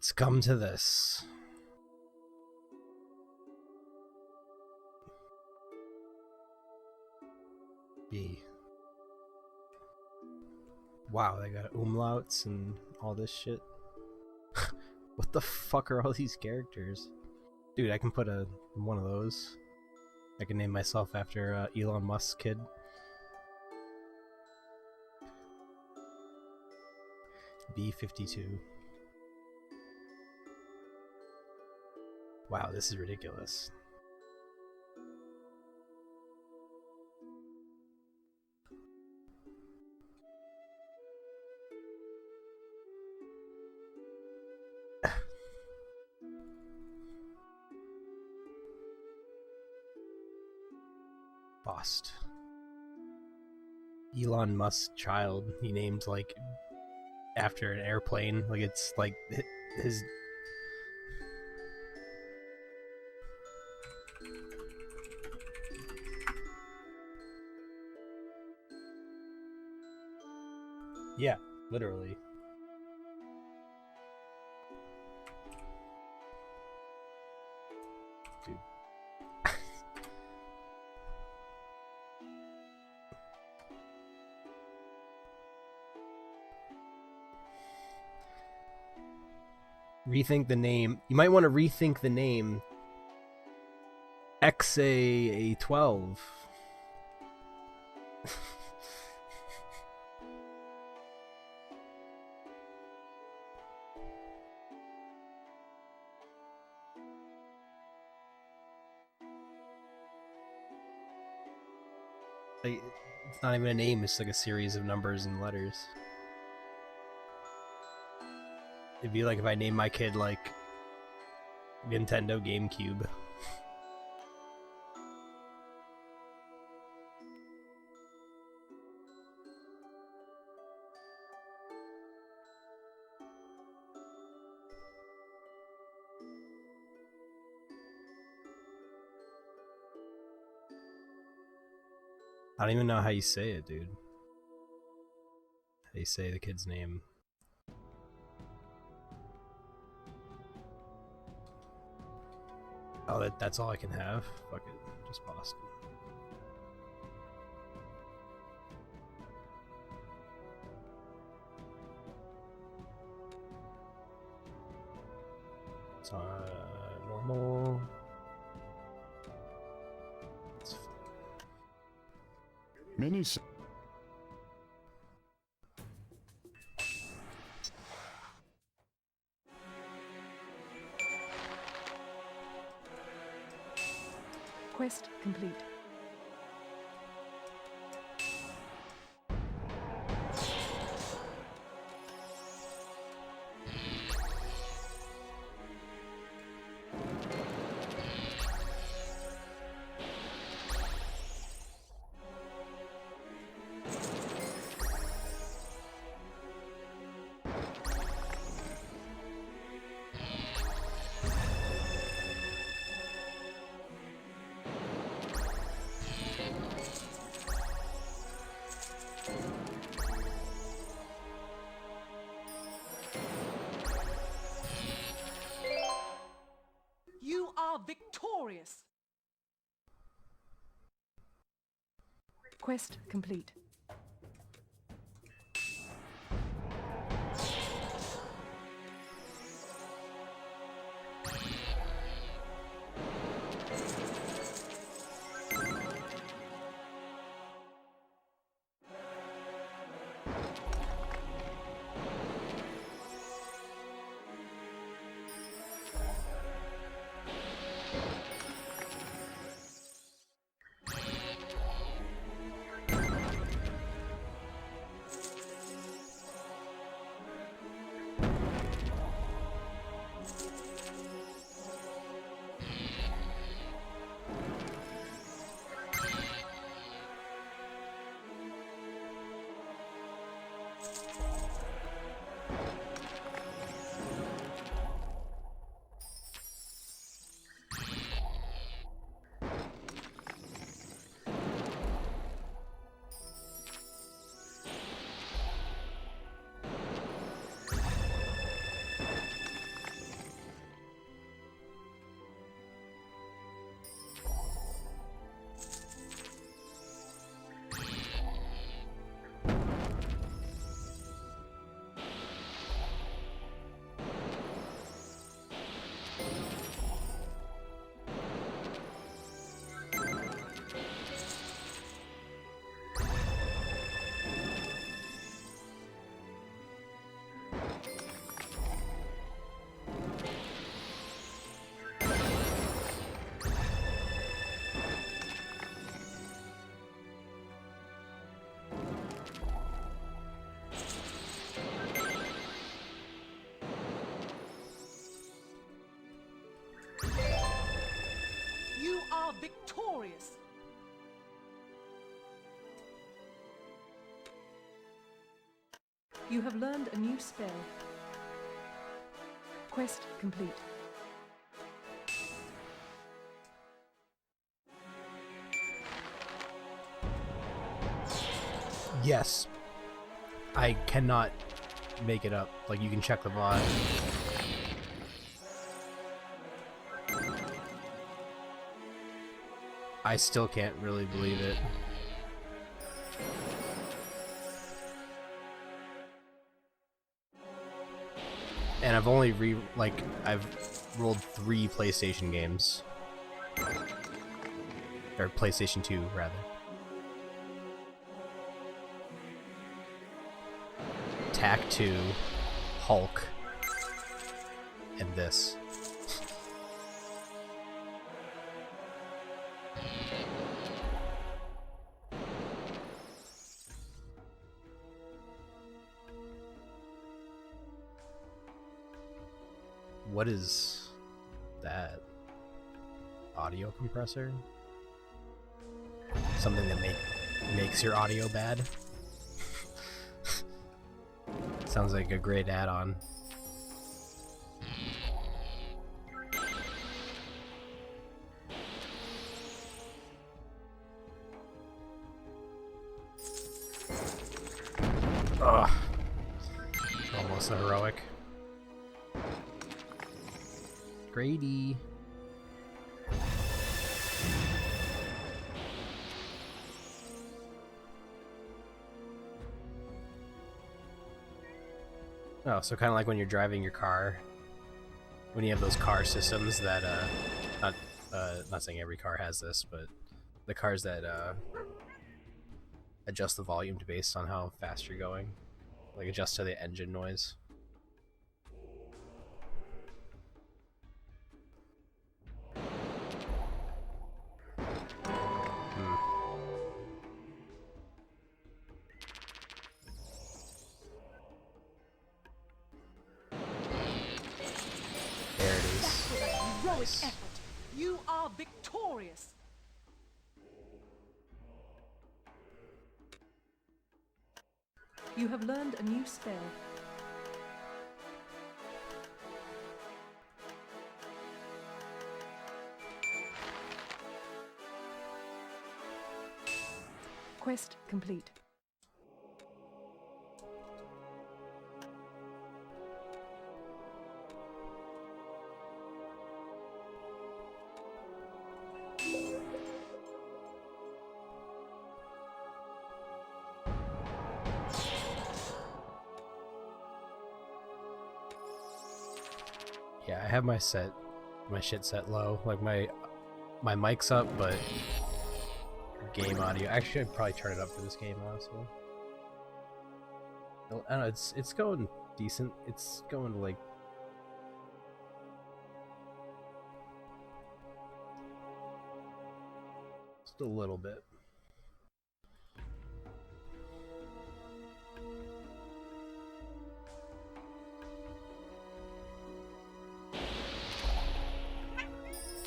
It's come to this. B. Wow, they got umlauts and all this shit. What the fuck are all these characters? Dude, I can put one of those. I can name myself after Elon Musk's kid. B-52. Wow, this is ridiculous. Bost. Elon Musk's child. He named like after an airplane. Like it's like his. Yeah, literally. Dude. Rethink the name. You might want to rethink the name. XA12. Like, it's not even a name, it's like a series of numbers and letters. It'd be like if I named my kid like Nintendo GameCube. I don't even know how you say it, dude. How do you say the kid's name? Oh, that's all I can have? Fuck it. Just Boston. It's normal. It's Many. Quest complete. Victorious. Quest complete. You have learned a new spell. Quest complete. Yes. I cannot make it up. Like, you can check the VOD. I still can't really believe it. And I've only I've rolled 3 PlayStation games. Or PlayStation 2, rather. Attack 2, Hulk, and this. What is that? Audio compressor? Something that makes your audio bad? Sounds like a great add-on. Ugh. Almost a heroic. Grady. Oh, so kind of like when you're driving your car, when you have those car systems that, not saying every car has this, but the cars that, adjust the volume based on how fast you're going, like adjust to the engine noise. There it is. That was a heroic Nice. effort. You are victorious. You have learned a new spell. Quest complete. Yeah, I have my shit set low. Like my mic's up, but game audio. Actually, I'd probably turn it up for this game, honestly. I don't know. It's going decent. It's going like just a little bit.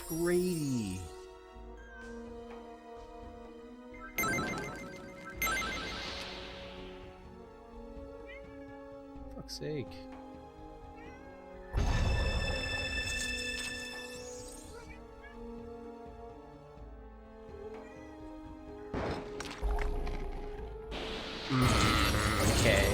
Grady. Fuck's sake. Okay.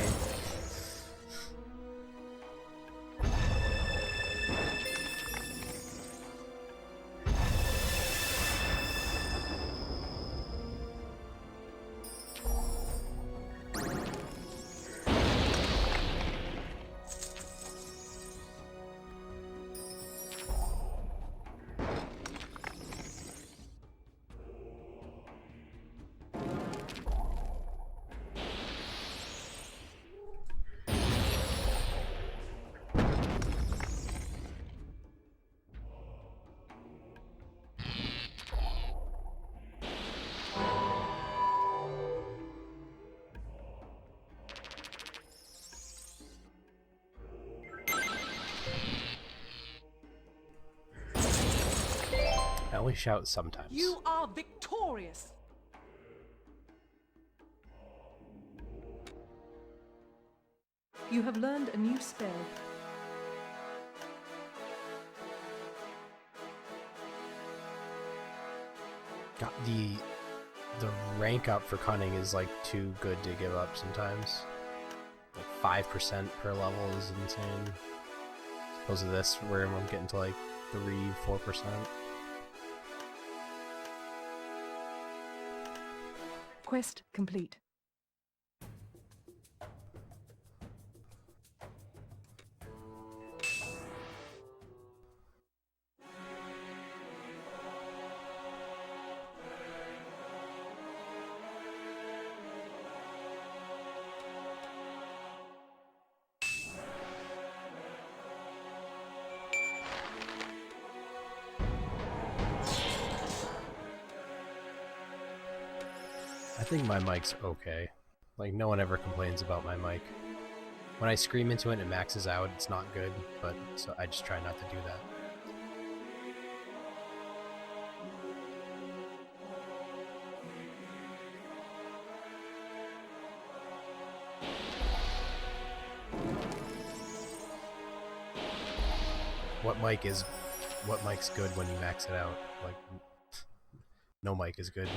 I only shout sometimes. You are victorious. You have learned a new spell. God, the rank up for cunning is like too good to give up sometimes. Like 5% per level is insane. As opposed to this, where I'm getting to like 3-4%. Quest complete. I think my mic's okay. Like, no one ever complains about my mic. When I scream into it and it maxes out, it's not good, but so I just try not to do that. What mic's good when you max it out? Like, no mic is good.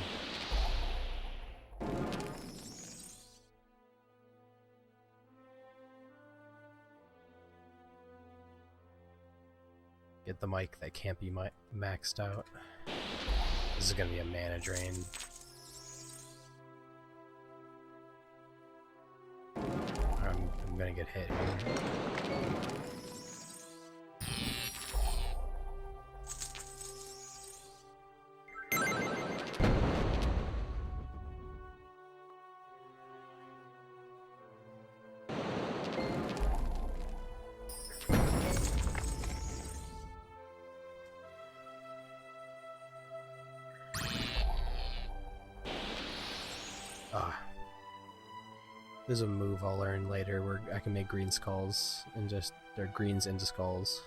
Get the mic that can't be maxed out. This is gonna be a mana drain. I'm gonna get hit here. There's a move I'll learn later where I can make green skulls and just they're greens into skulls.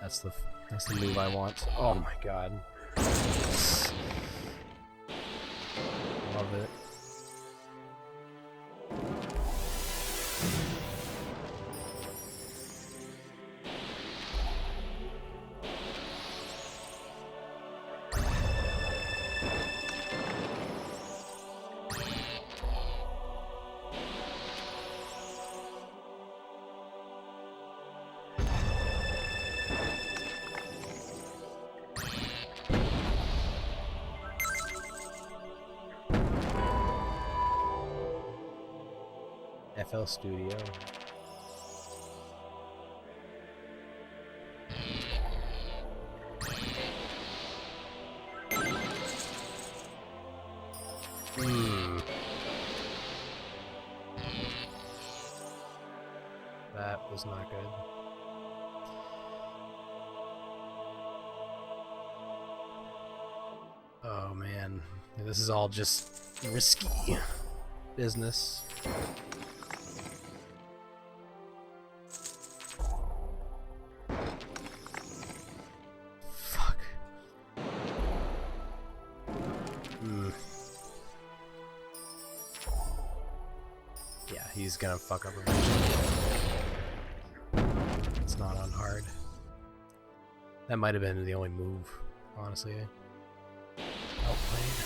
That's the move I want. Oh my god. Love it. FL Studio. That was not good. Oh man, this is all just risky business. Fuck. Yeah, he's gonna fuck up eventually. It's not on hard. That might have been the only move, honestly. Outplayed.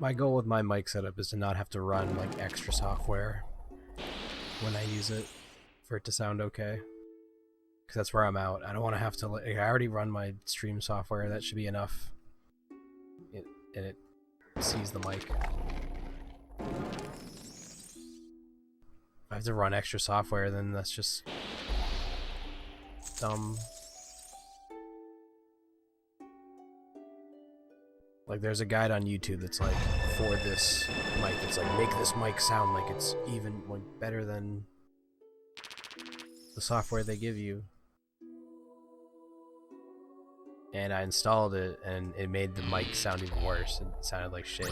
My goal with my mic setup is to not have to run like extra software when I use it for it to sound okay. Because that's where I'm out. I don't want to have to. Like, I already run my stream software. That should be enough. And it sees the mic. If I have to run extra software, then that's just dumb. Like, there's a guide on YouTube that's like, for this mic, it's like, make this mic sound like it's even like better than the software they give you. and I installed it, and it made the mic sound even worse. It sounded like shit.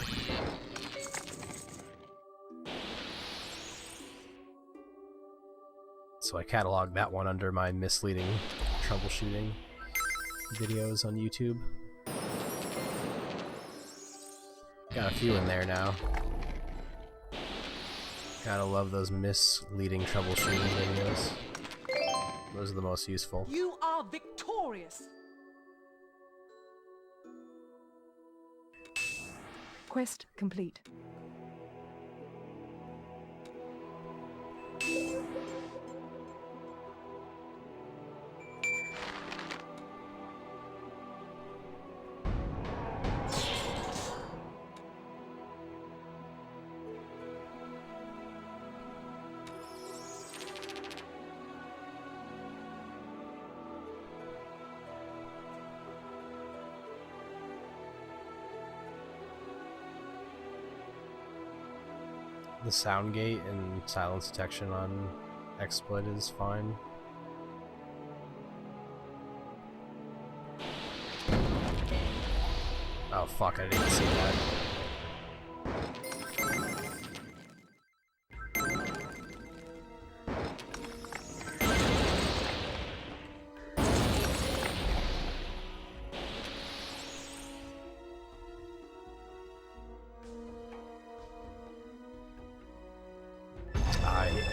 So I cataloged that one under my misleading troubleshooting videos on YouTube. Got a few in there now. Gotta love those misleading troubleshooting videos. Those are the most useful. You are victorious. Quest complete. The sound gate and silence detection on XSplit is fine. Oh fuck, I didn't see that.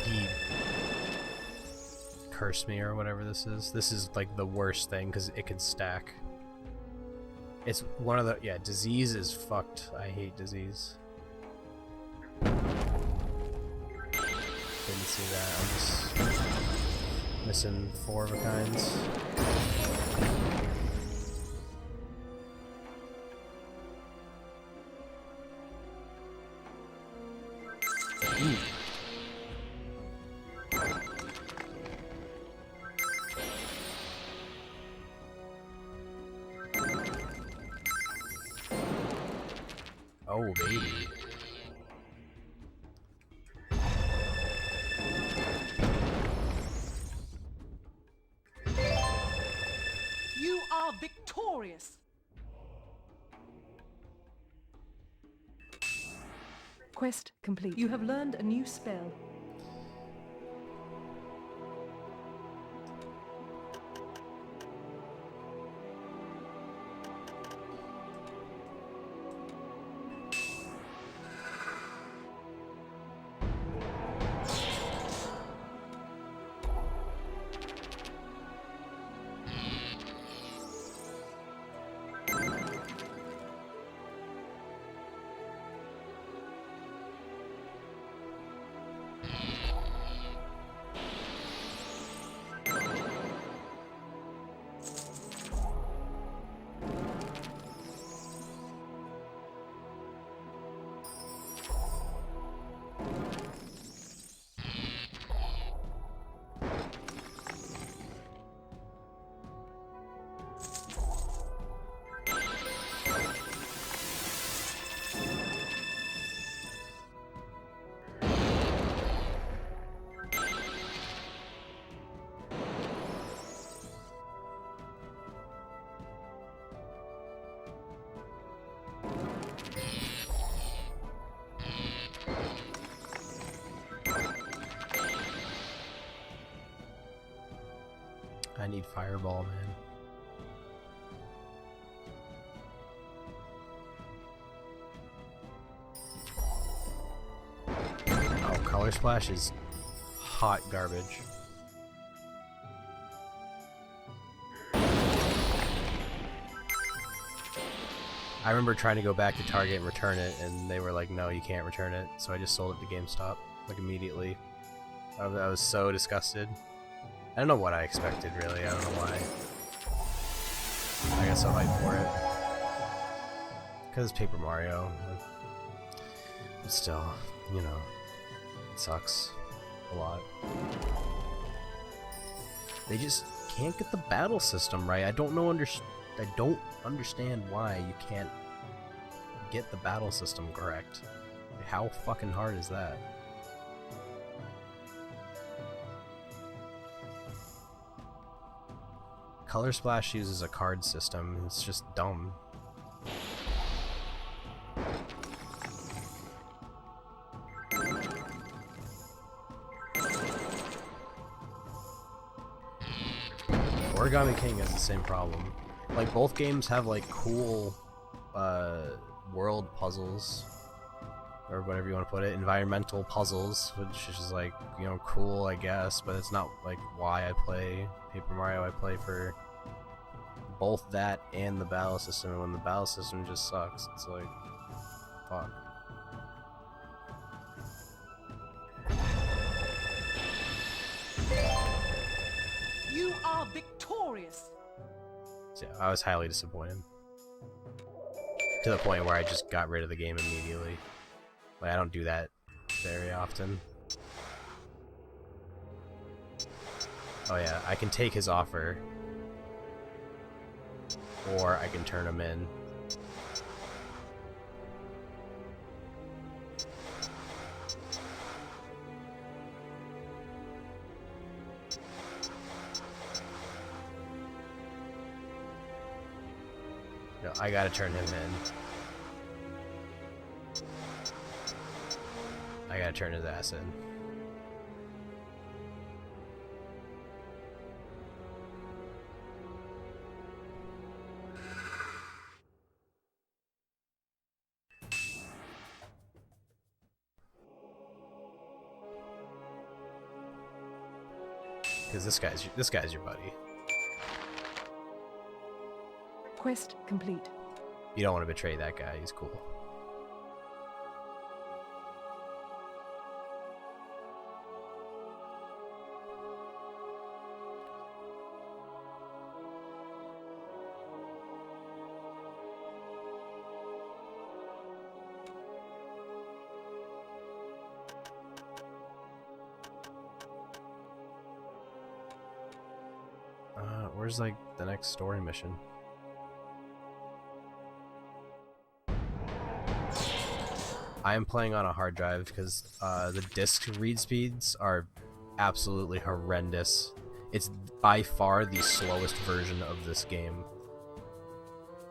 He cursed me or whatever this is. This is like the worst thing because it can stack. It's one of the, yeah, disease is fucked. I hate disease. Didn't see that. I'm just missing 4 of a kinds. Ooh. Oh, baby. You are victorious. Quest complete. You have learned a new spell. I need Fireball, man. Oh, Color Splash is hot garbage. I remember trying to go back to Target and return it, and they were like, no, you can't return it, so I just sold it to GameStop, like, immediately. I was so disgusted. I don't know what I expected, really. I don't know why. I guess I'll hype for it. Because it's Paper Mario. But still, you know, it sucks a lot. They just can't get the battle system right. I don't understand why you can't get the battle system correct. How fucking hard is that? Color Splash uses a card system. It's just dumb. Origami King has the same problem. Like, both games have, like, cool, world puzzles, or whatever you want to put it, environmental puzzles, which is, like, you know, cool, I guess, but it's not, like, why I play Paper Mario. I play for both that and the battle system, and when the battle system just sucks, it's like, fuck. You are victorious. So, yeah, I was highly disappointed. To the point where I just got rid of the game immediately. Like, I don't do that very often. Oh yeah, I can take his offer. Or I can turn him in. No, I gotta turn him in. I gotta turn his ass in. Because this guy's your buddy. Quest complete. You don't want to betray that guy. He's cool. Where's like the next story mission? I am playing on a hard drive because the disk read speeds are absolutely horrendous. It's by far the slowest version of this game.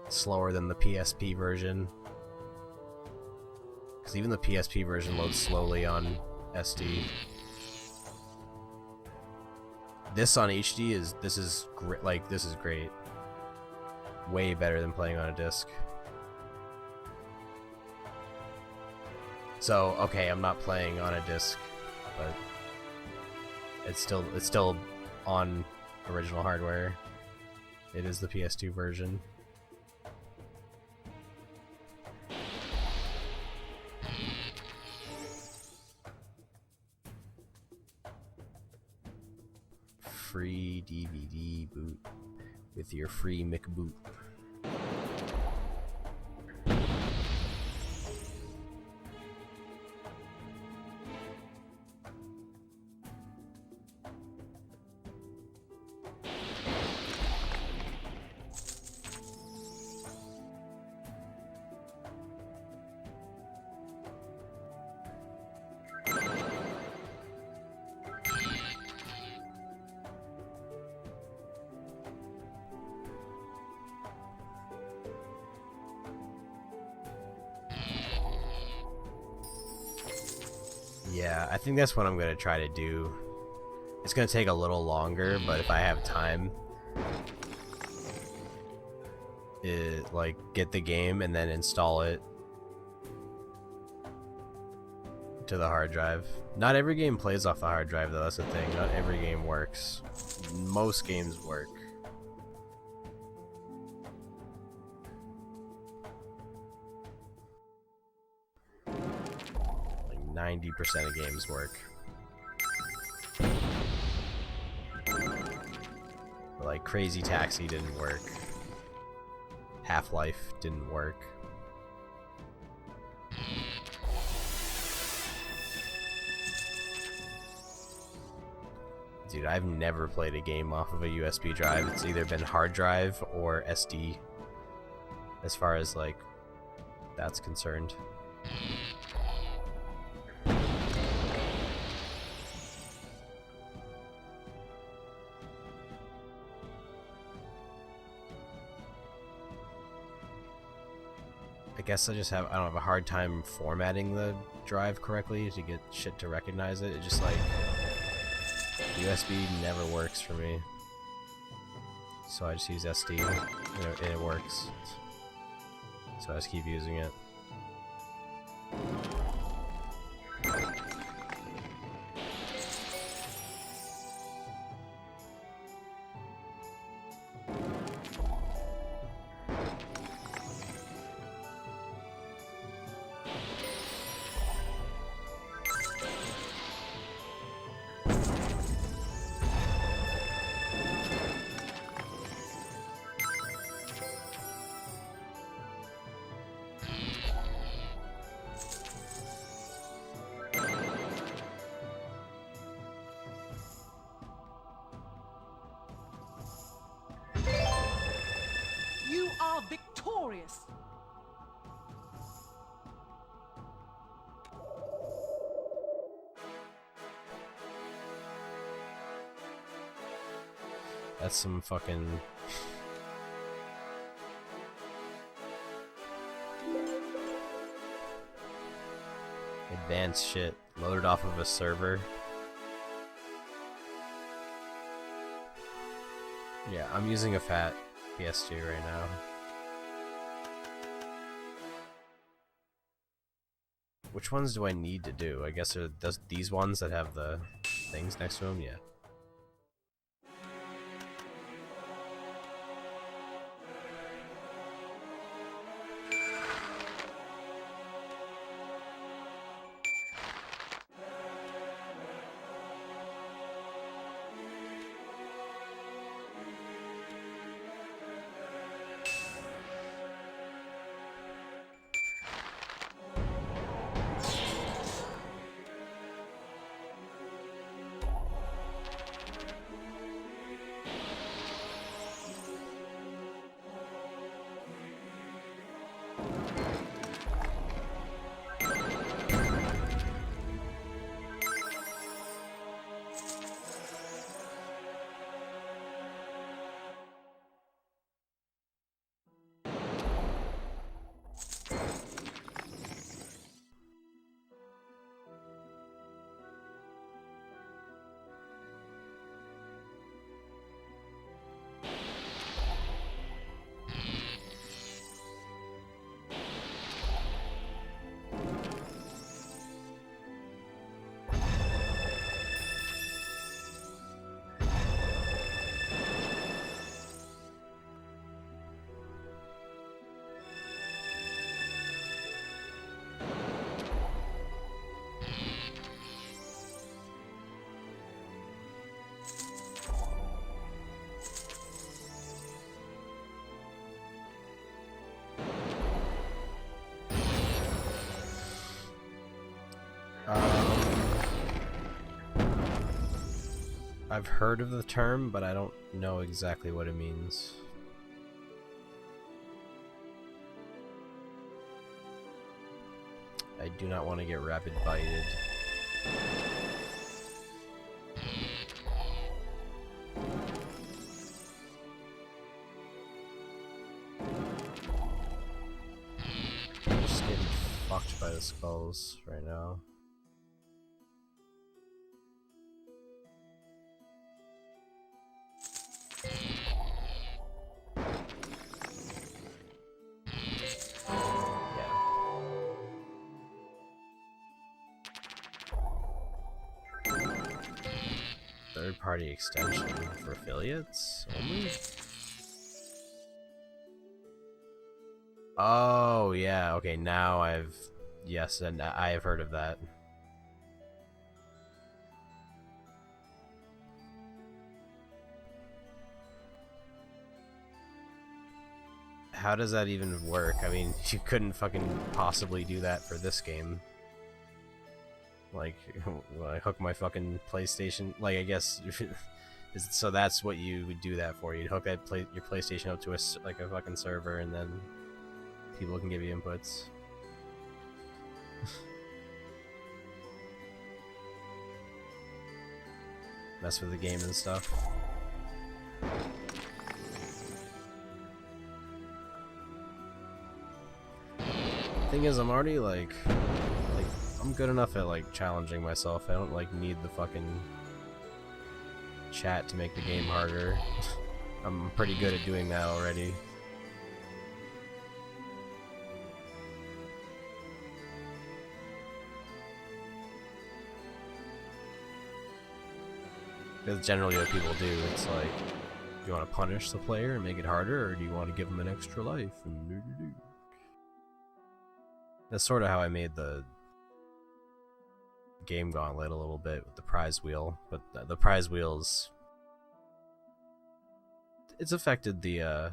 Slower than the PSP version. Because even the PSP version loads slowly on SD. This on HD is great. Like, this is great. Way better than playing on a disc. So, okay, I'm not playing on a disc, but it's still on original hardware. It is the PS2 version. Free DVD boot with your free McBoot. Yeah, I think that's what I'm gonna try to do. It's gonna take a little longer, but if I have time, like get the game and then install it to the hard drive. Not every game plays off the hard drive though, that's the thing. Not every game works. Most games work. Like 90% of games work. But like Crazy Taxi didn't work. Half-Life didn't work. Dude, I've never played a game off of a USB drive. It's either been hard drive or SD, as far as like that's concerned. I guess I don't have a hard time formatting the drive correctly to get shit to recognize it. It's just like USB never works for me. So I just use SD and it works. So I just keep using it. You are victorious! That's some fucking... advanced shit loaded off of a server. Yeah, I'm using a fat PS2 right now. Which ones do I need to do? I guess are these ones that have the things next to them? Yeah. I've heard of the term, but I don't know exactly what it means. I do not want to get rapid bited. I'm just getting fucked by the skulls right now. Third-party extension for affiliates only? Oh, yeah, okay, now yes, and I have heard of that. How does that even work? I mean, you couldn't fucking possibly do that for this game. Like, I hook my fucking PlayStation, like, I guess, so that's what you would do that for. You'd hook that your PlayStation up to a fucking server, and then people can give you inputs. Mess with the game and stuff. Thing is, I'm already like I'm good enough at like challenging myself. I don't like need the fucking chat to make the game harder. I'm pretty good at doing that already. That's generally what people do. It's like, do you want to punish the player and make it harder, or do you want to give them an extra life? And that's sort of how I made the game Gauntlet a little bit with the prize wheel, but the prize wheels, it's affected the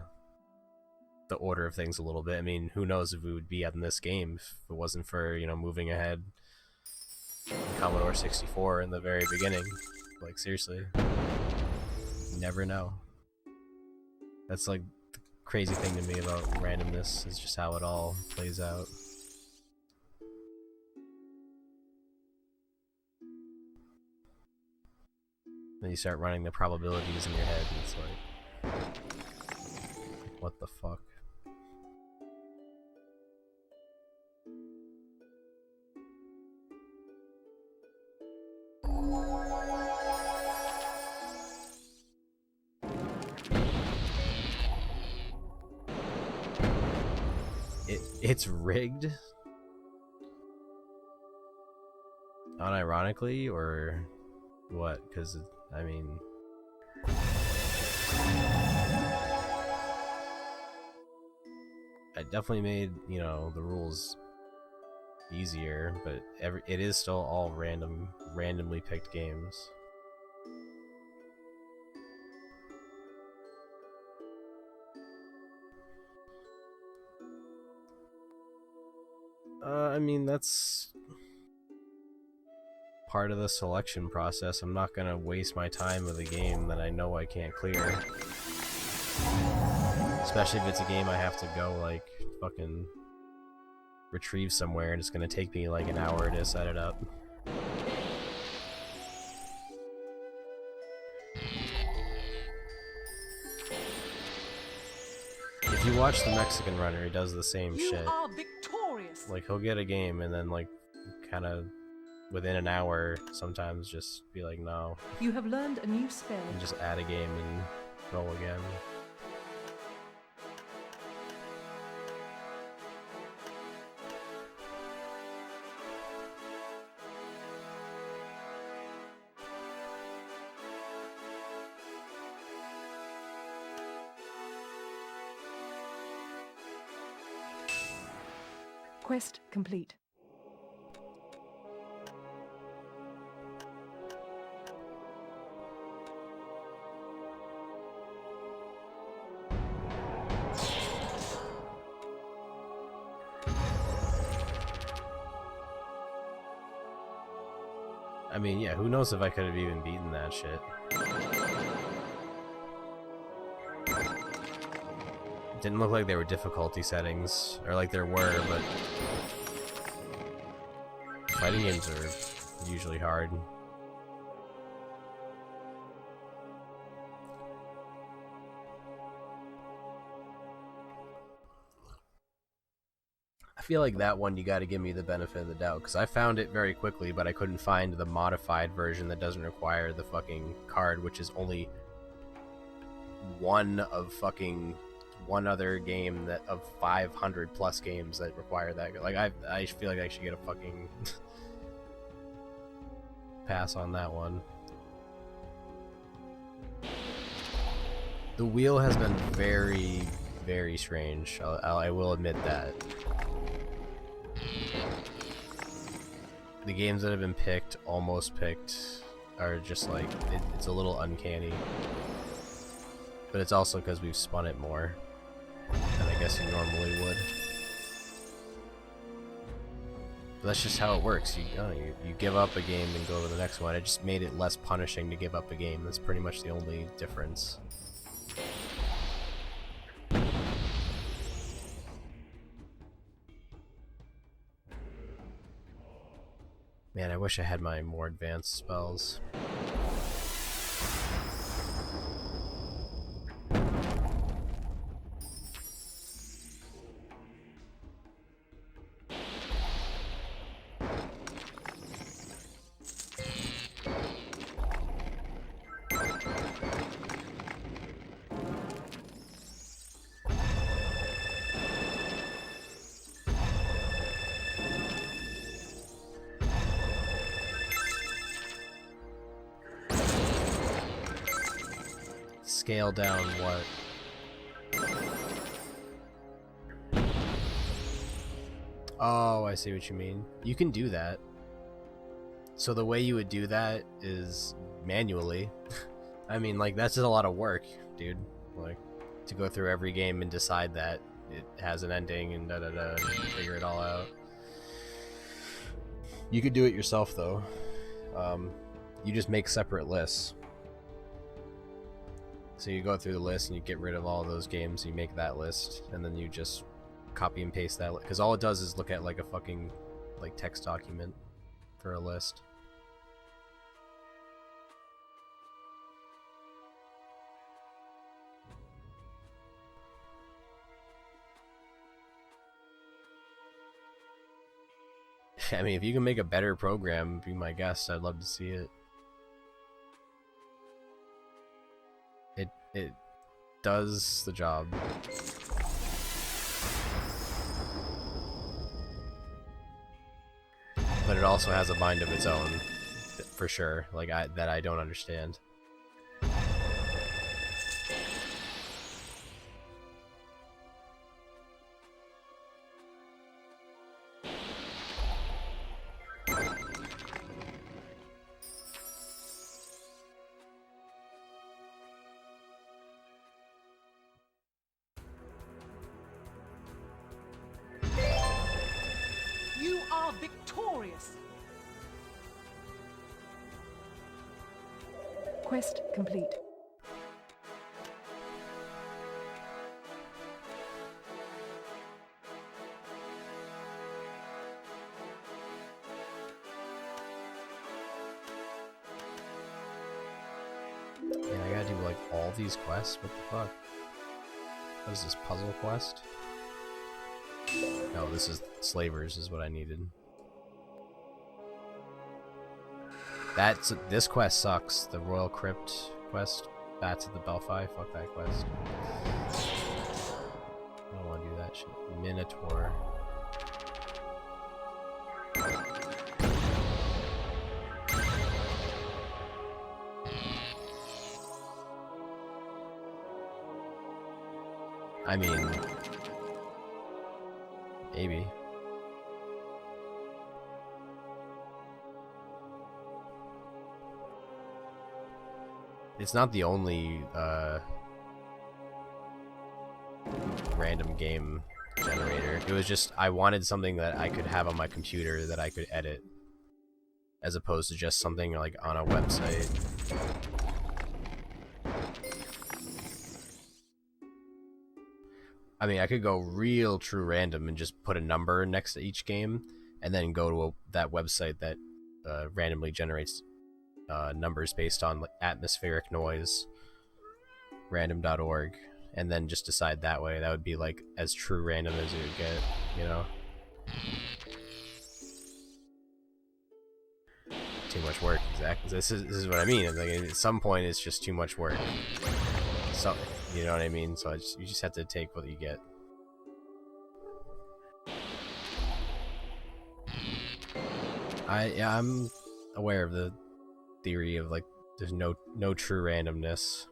order of things a little bit. I mean, who knows if we would be in this game if it wasn't for, you know, moving ahead in Commodore 64 in the very beginning. Like, seriously. You never know. That's like the crazy thing to me about randomness, is just how it all plays out. Then you start running the probabilities in your head, and it's like, what the fuck? It's rigged? Unironically, or what? Because, I mean... I definitely made, you know, the rules easier, but it is still all randomly picked games. I mean, that's part of the selection process. I'm not gonna waste my time with a game that I know I can't clear. Especially if it's a game I have to go, like, fucking retrieve somewhere and it's gonna take me like an hour to set it up. If you watch the Mexican runner, he does the same shit. You are victorious. Like, he'll get a game and then, like, kind of within an hour sometimes just be like, no. You have learned a new spell. And just add a game and roll again. Quest complete. I mean, yeah, who knows if I could have even beaten that shit. Didn't look like there were difficulty settings, or like there were, but fighting games are usually hard. I feel like that one you gotta give me the benefit of the doubt, because I found it very quickly, but I couldn't find the modified version that doesn't require the fucking card, which is only one of fucking one other game that of 500 plus games that require that. Like, I feel like I should get a fucking pass on that one. The wheel has been very, very strange. I will admit that. The games that have been picked, almost picked, are just like, it's a little uncanny. But it's also because we've spun it more than I guess you normally would. But that's just how it works. You give up a game and go to the next one. It just made it less punishing to give up a game. That's pretty much the only difference. Man, I wish I had my more advanced spells. Scale down what? Oh, I see what you mean. You can do that. So the way you would do that is manually. I mean, like, that's just a lot of work, dude. Like, to go through every game and decide that it has an ending and da-da-da, and figure it all out. You could do it yourself, though. You just make separate lists. So you go through the list and you get rid of all those games, you make that list, and then you just copy and paste that, because all it does is look at like a fucking like text document for a list. I mean, if you can make a better program, be my guest. I'd love to see it. It does the job. But it also has a mind of its own, for sure. Like that I don't understand. You are victorious. Quest complete. Man, I gotta do like all these quests? What the fuck? What is this, puzzle quest? No, this is Slavers is what I needed. This quest sucks. The Royal Crypt quest, Bats at the Belfry, fuck that quest. I don't want to do that shit. Minotaur. I mean, maybe. It's not the only random game generator. It was just, I wanted something that I could have on my computer that I could edit, as opposed to just something like on a website. I mean, I could go real true random and just put a number next to each game, and then go to that website that randomly generates numbers based on like atmospheric noise, random.org, and then just decide that way. That would be like as true random as you would get, you know? Too much work, exactly. This is what I mean. Like, at some point, it's just too much work. So, you know what I mean? So you just have to take what you get. I'm aware of the theory of like there's no true randomness.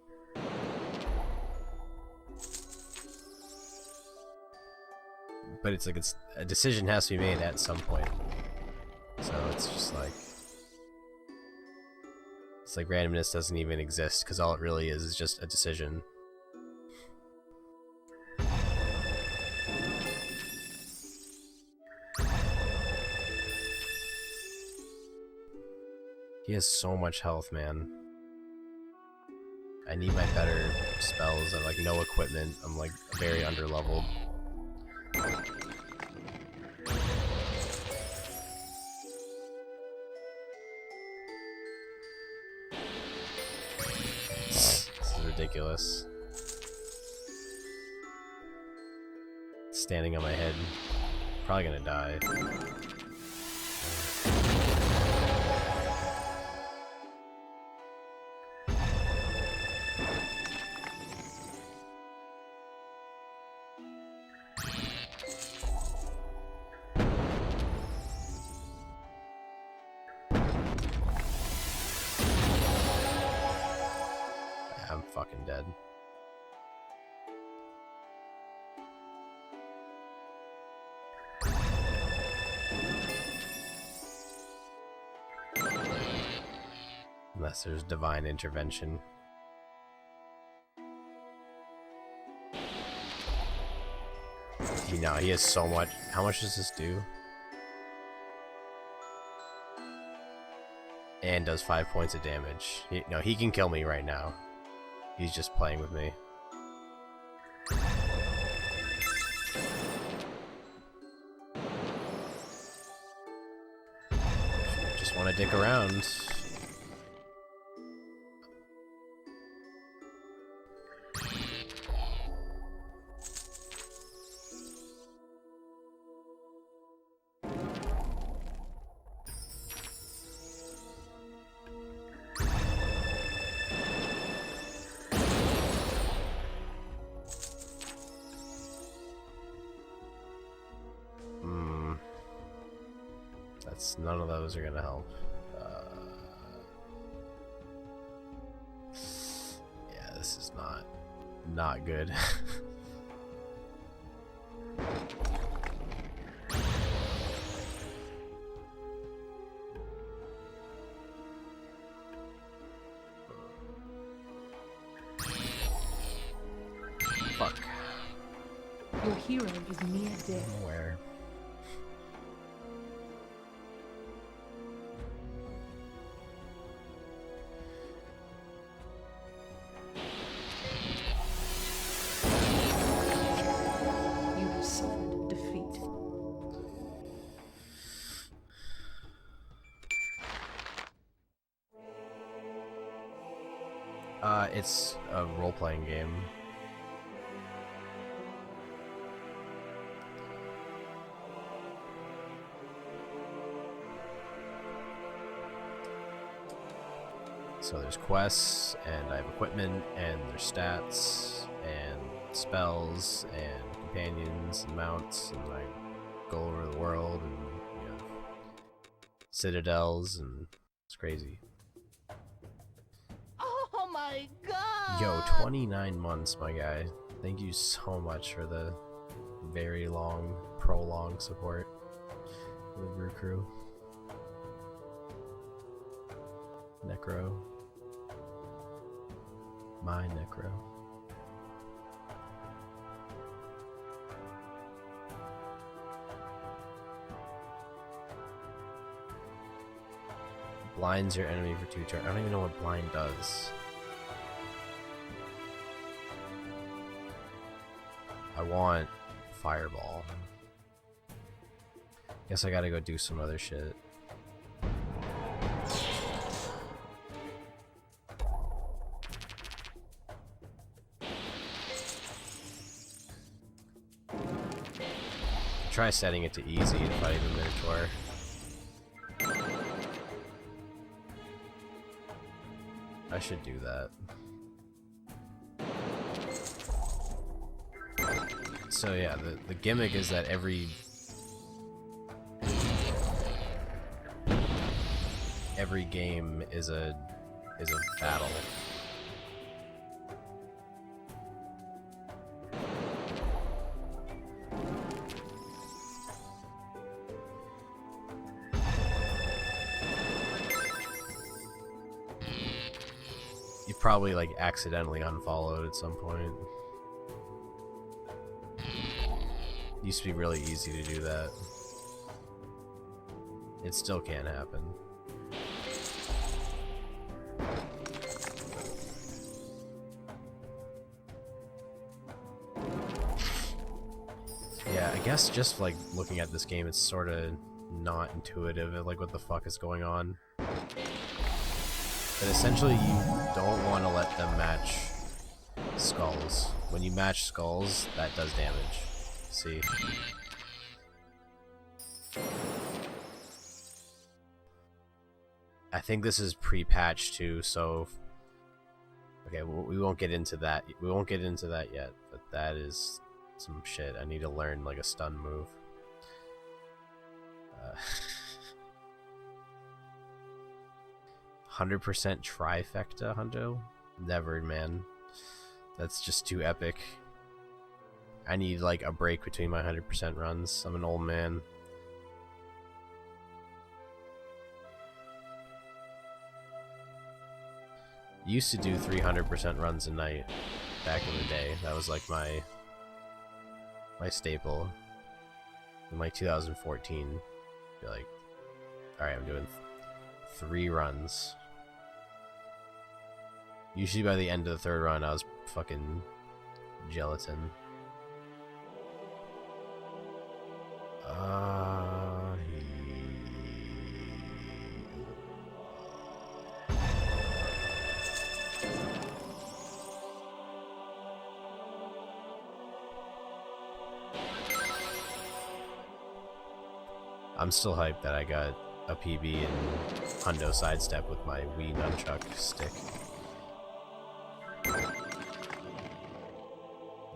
But it's like a decision has to be made at some point. So it's just like randomness doesn't even exist, because all it really is just a decision. He has so much health, man. I need my better spells. I have like no equipment. I'm like very underleveled. This is ridiculous. It's standing on my head. Probably gonna die. I'm fucking dead. Unless there's divine intervention. No, he has so much. How much does this do? And does 5 points of damage. No, he can kill me right now. He's just playing with me. Just want to dick around. None of those are gonna help. Yeah, this is not good. Fuck. Your hero is near death. Where? It's a role-playing game. So there's quests, and I have equipment, and there's stats, and spells, and companions, and mounts, and I go over the world, and you know, citadels, and it's crazy. Oh my god! Yo, 29 months, my guy. Thank you so much for the very long, prolonged support for the Brew Crew. Necro. My Necro. Blinds your enemy for 2 turns. I don't even know what blind does. I want Fireball. Guess I gotta go do some other shit. Try setting it to easy to fight the Minotaur. I should do that. So yeah, the gimmick is that every game is a battle. You probably like accidentally unfollowed at some point. Used to be really easy to do that. It still can happen. Yeah, I guess just like looking at this game, it's sort of not intuitive, like what the fuck is going on. But essentially, you don't want to let them match skulls. When you match skulls, that does damage. See? I think this is pre-patch too, so... Okay, we won't get into that. We won't get into that yet, but that is some shit. I need to learn, like, a stun move. 100% trifecta, Hundo? Never, man. That's just too epic. I need, like, a break between my 100% runs. I'm an old man. Used to do 300% runs a night back in the day. That was like my staple. In like 2014, be like, alright, I'm doing 3 runs. Usually by the end of the 3rd run, I was fucking gelatin. I'm still hyped that I got a PB and Hundo sidestep with my Wii nunchuck stick.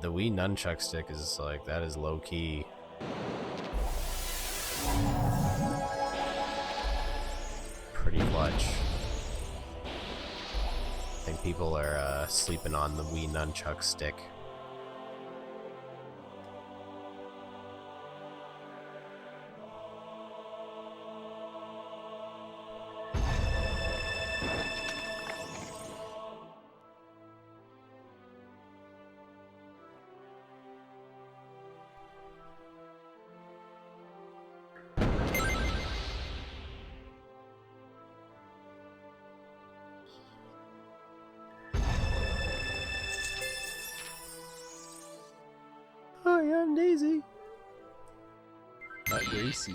The Wii nunchuck stick is like, that is low key. Pretty clutch. I think people are sleeping on the Wii nunchuck stick. Hi, I'm Daisy. Not Gracie.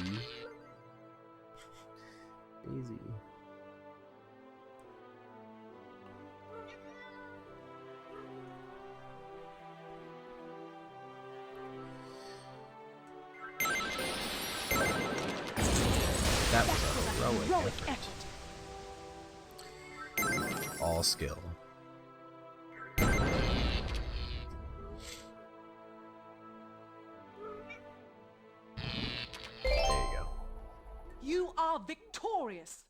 Daisy. That was a heroic effort. All skill. You are victorious.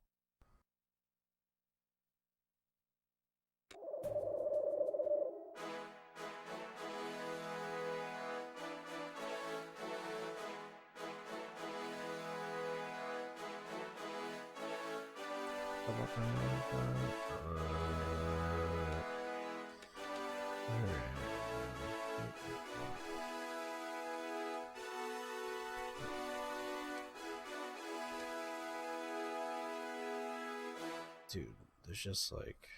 Dude, there's just like...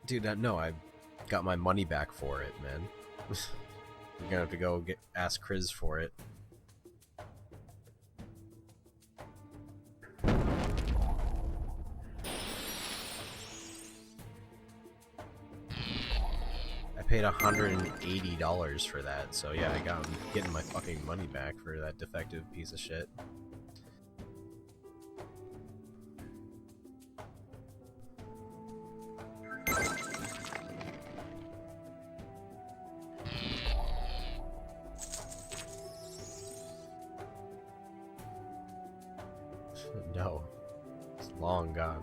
Dude, no, I got my money back for it, man. We're gonna have to go ask Chris for it. I paid $180 for that, so yeah, I'm getting my fucking money back for that defective piece of shit. No, it's long gone.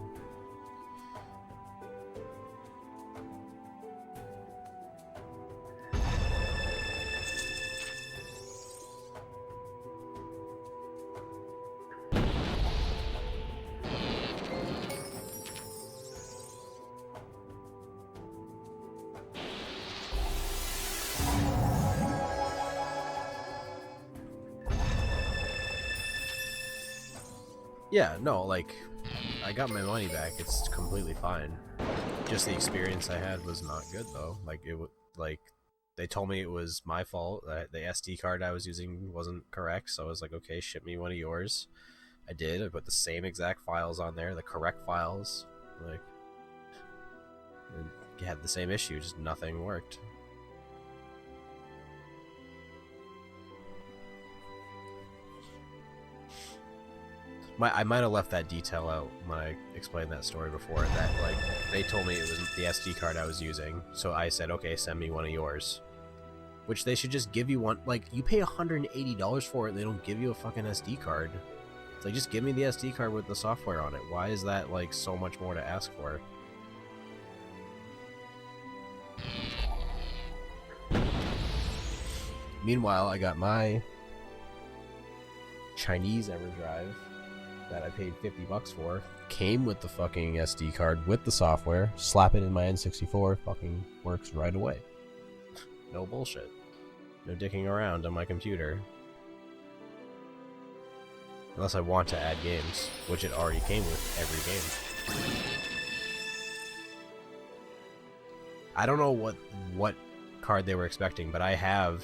Yeah, no, like, I got my money back. It's completely fine. Just the experience I had was not good, though. Like, they told me it was my fault. That the SD card I was using wasn't correct, so I was like, okay, ship me one of yours. I did. I put the same exact files on there, the correct files. Like, it had the same issue, just nothing worked. I might have left that detail out when I explained that story before, that, like, they told me it was the SD card I was using, so I said, okay, send me one of yours. Which they should just give you one. Like, you pay $180 for it, and they don't give you a fucking SD card. It's like, just give me the SD card with the software on it. Why is that, like, so much more to ask for? Meanwhile, I got my Chinese EverDrive that I paid $50 for. Came with the fucking SD card with the software. Slap it in my N64, fucking works right away. No bullshit. No dicking around on my computer. Unless I want to add games, which it already came with every game. I don't know what card they were expecting, but I have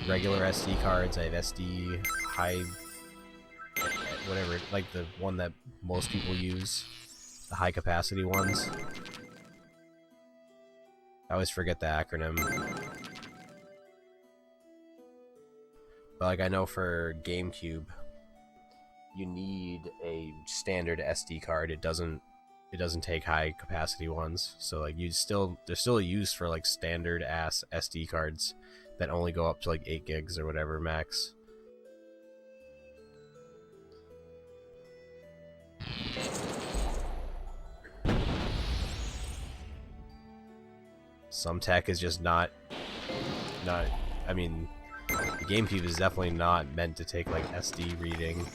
regular SD cards, I have SD high, whatever, like the one that most people use, the high capacity ones. I always forget the acronym. But like, I know for GameCube, you need a standard SD card. It doesn't take high capacity ones. So like, they're still used for like standard ass SD cards that only go up to like 8 gigs or whatever max. Some tech is just not, I mean, the GameCube is definitely not meant to take like SD reading. It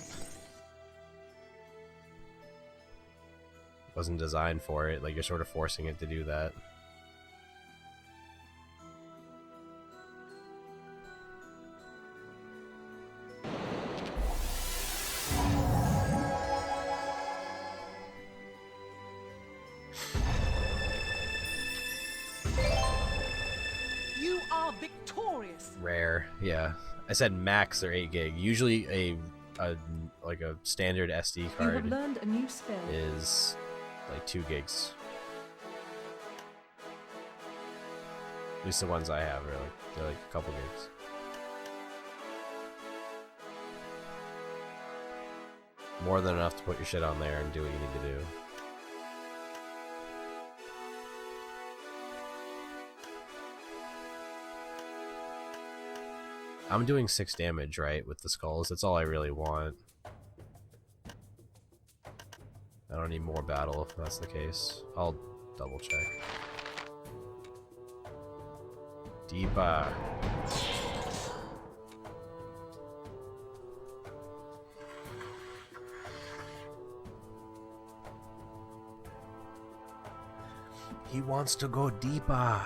wasn't designed for it, like you're sort of forcing it to do that. Victorious. Rare, yeah. I said max or 8 gig. Usually a standard SD card You have learned a new skill. is like 2 gigs. At least the ones I have are they're like a couple gigs. More than enough to put your shit on there and do what you need to do. I'm doing 6 damage, right, with the skulls. That's all I really want. I don't need more battle if that's the case. I'll double check. Deepa. He wants to go deeper.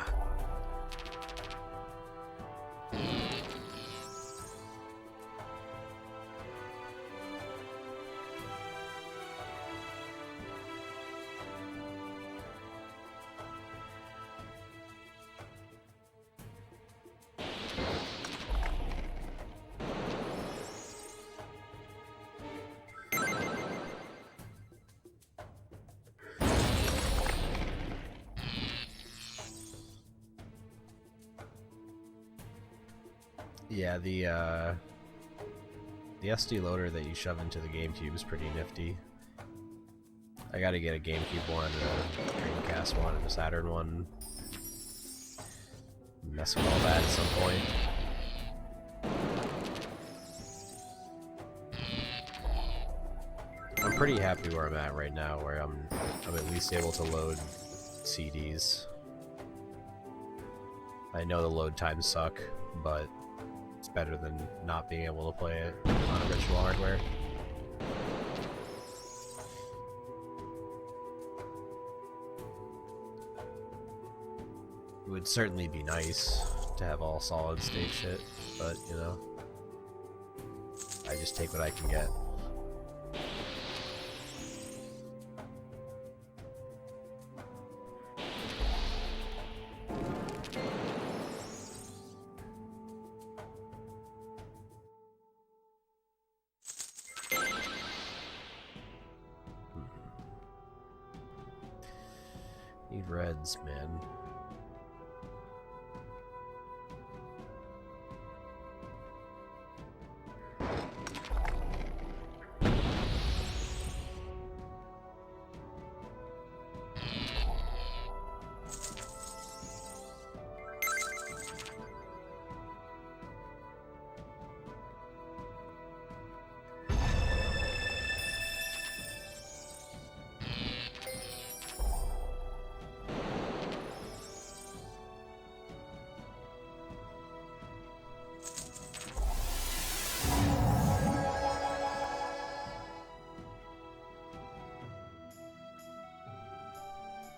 Yeah, the SD loader that you shove into the GameCube is pretty nifty. I gotta get a GameCube one, a Dreamcast one, and a Saturn one. Mess with all that at some point. I'm pretty happy where I'm at right now, where I'm at least able to load CDs. I know the load times suck, but it's better than not being able to play it on original hardware. It would certainly be nice to have all solid state shit, but you know, I just take what I can get. Need reds, man.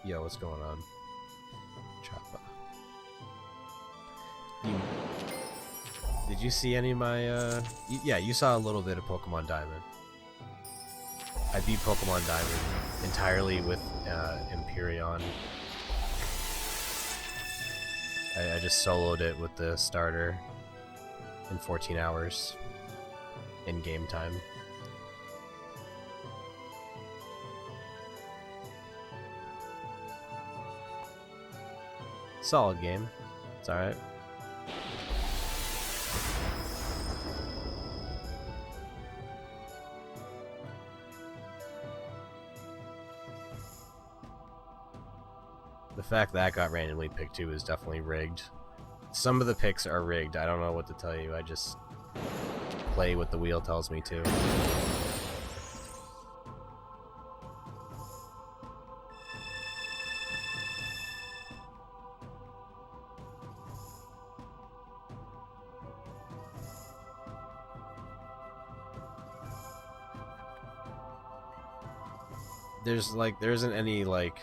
Yo, what's going on? Choppa. Did you see any of my, yeah, you saw a little bit of Pokemon Diamond. I beat Pokemon Diamond entirely with, Empyreon. I just soloed it with the starter in 14 hours in game time. Solid game. It's alright. The fact that got randomly picked too is definitely rigged. Some of the picks are rigged. I don't know what to tell you. I just play what the wheel tells me to. There isn't any like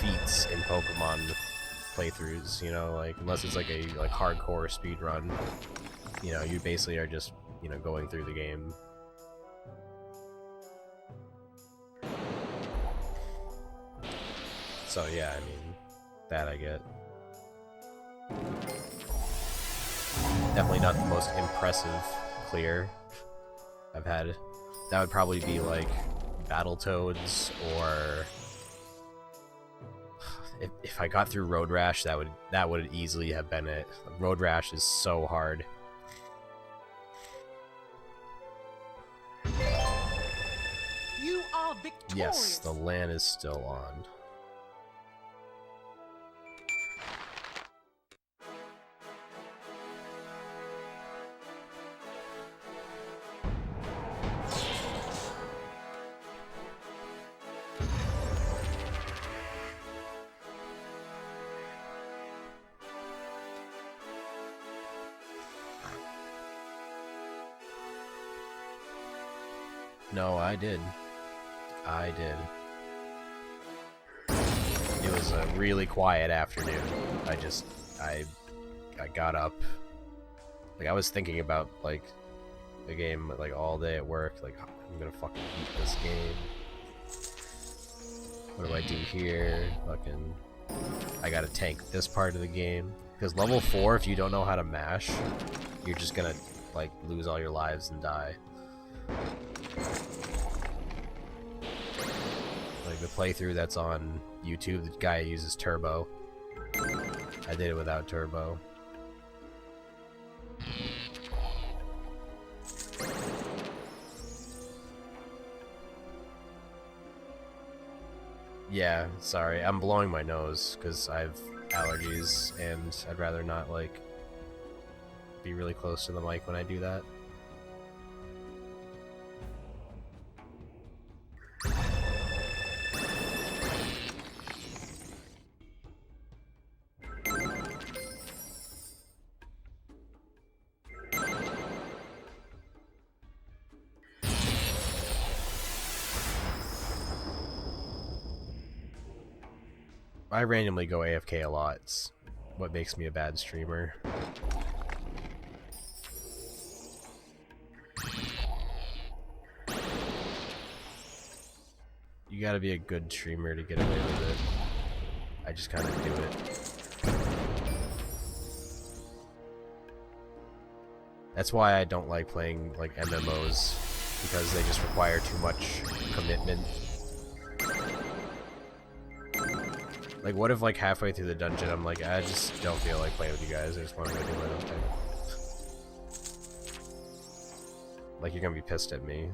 feats in Pokemon playthroughs, you know, like unless it's like a hardcore speed run, you know, you basically are just, you know, going through the game. So yeah, I mean, that I get. Definitely not the most impressive clear I've had. That would probably be like Battletoads, or if I got through Road Rash, that would easily have been it. Road Rash is so hard. You are victorious. Yes, the LAN is still on. No, I did. I did. It was a really quiet afternoon. I got up. Like, I was thinking about, like, the game, like, all day at work. Like, I'm gonna fucking beat this game. What do I do here? Fucking... I gotta tank this part of the game. Because level 4, if you don't know how to mash, you're just gonna, like, lose all your lives and die. Like the playthrough that's on YouTube, the guy uses turbo. I did it without turbo. Yeah, sorry, I'm blowing my nose because I have allergies and I'd rather not, like, be really close to the mic when I do that. I randomly go AFK a lot. It's what makes me a bad streamer. You gotta be a good streamer to get away with it. I just kind of do it. That's why I don't like playing like MMOs, because they just require too much commitment. Like, what if, like, halfway through the dungeon, I'm like, I just don't feel like playing with you guys, I just want to go do my own thing. Like, you're gonna be pissed at me.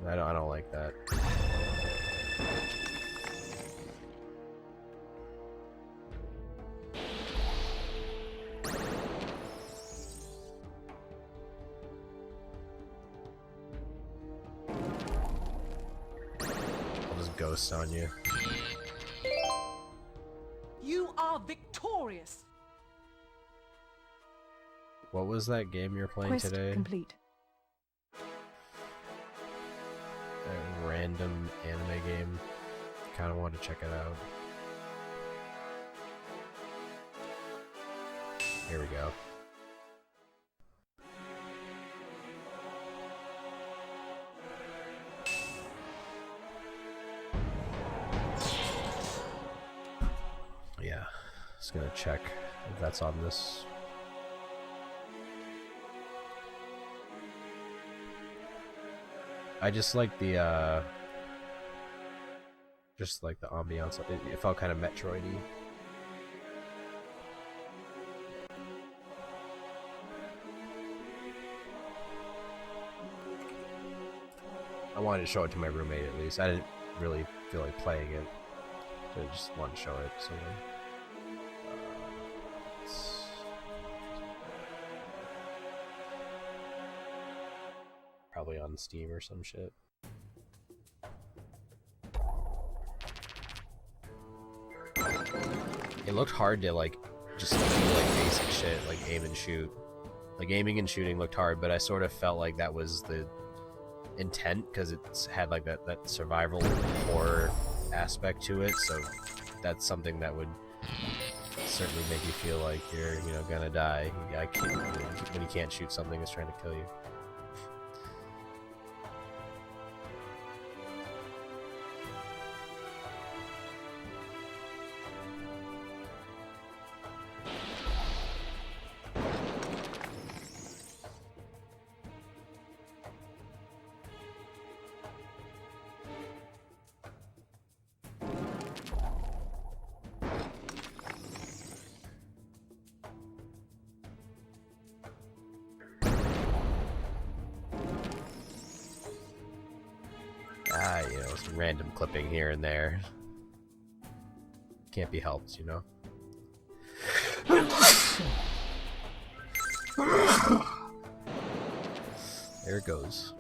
I don't like that. I'll just ghost on you. You are victorious. What was that game you're playing Quest today? complete. A random anime game. Kind of want to check it out. Here we go. Yeah, just gonna check if that's on this. I just like the ambiance. It felt kind of Metroid-y. I wanted to show it to my roommate at least. I didn't really feel like playing it, so I just wanted to show it. So, probably on Steam or some shit. It looked hard to like just do like basic shit, like aim and shoot. Like aiming and shooting looked hard, but I sort of felt like that was the intent because it's had like that survival horror aspect to it. So that's something that would certainly make you feel like you're gonna die. When you can't shoot something that's trying to kill you. Some random clipping here and there. Can't be helped, you know? There it goes.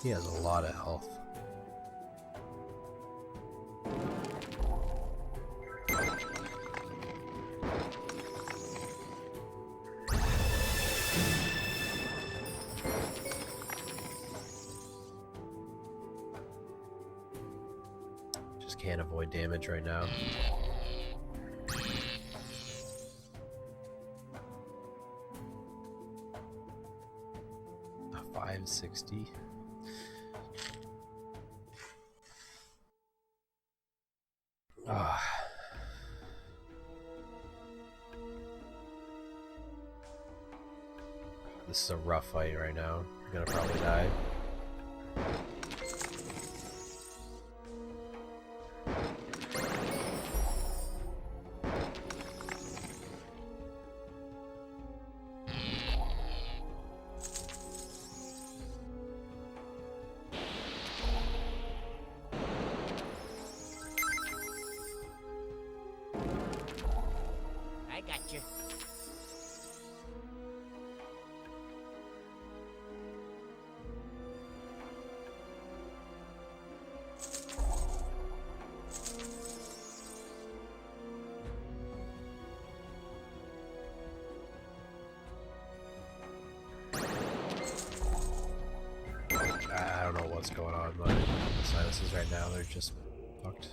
He has a lot of health. Can't avoid damage right now. A 560. This is a rough fight right now. I'm gonna probably die. I don't know what's going on, but the sinuses right now, they're just fucked.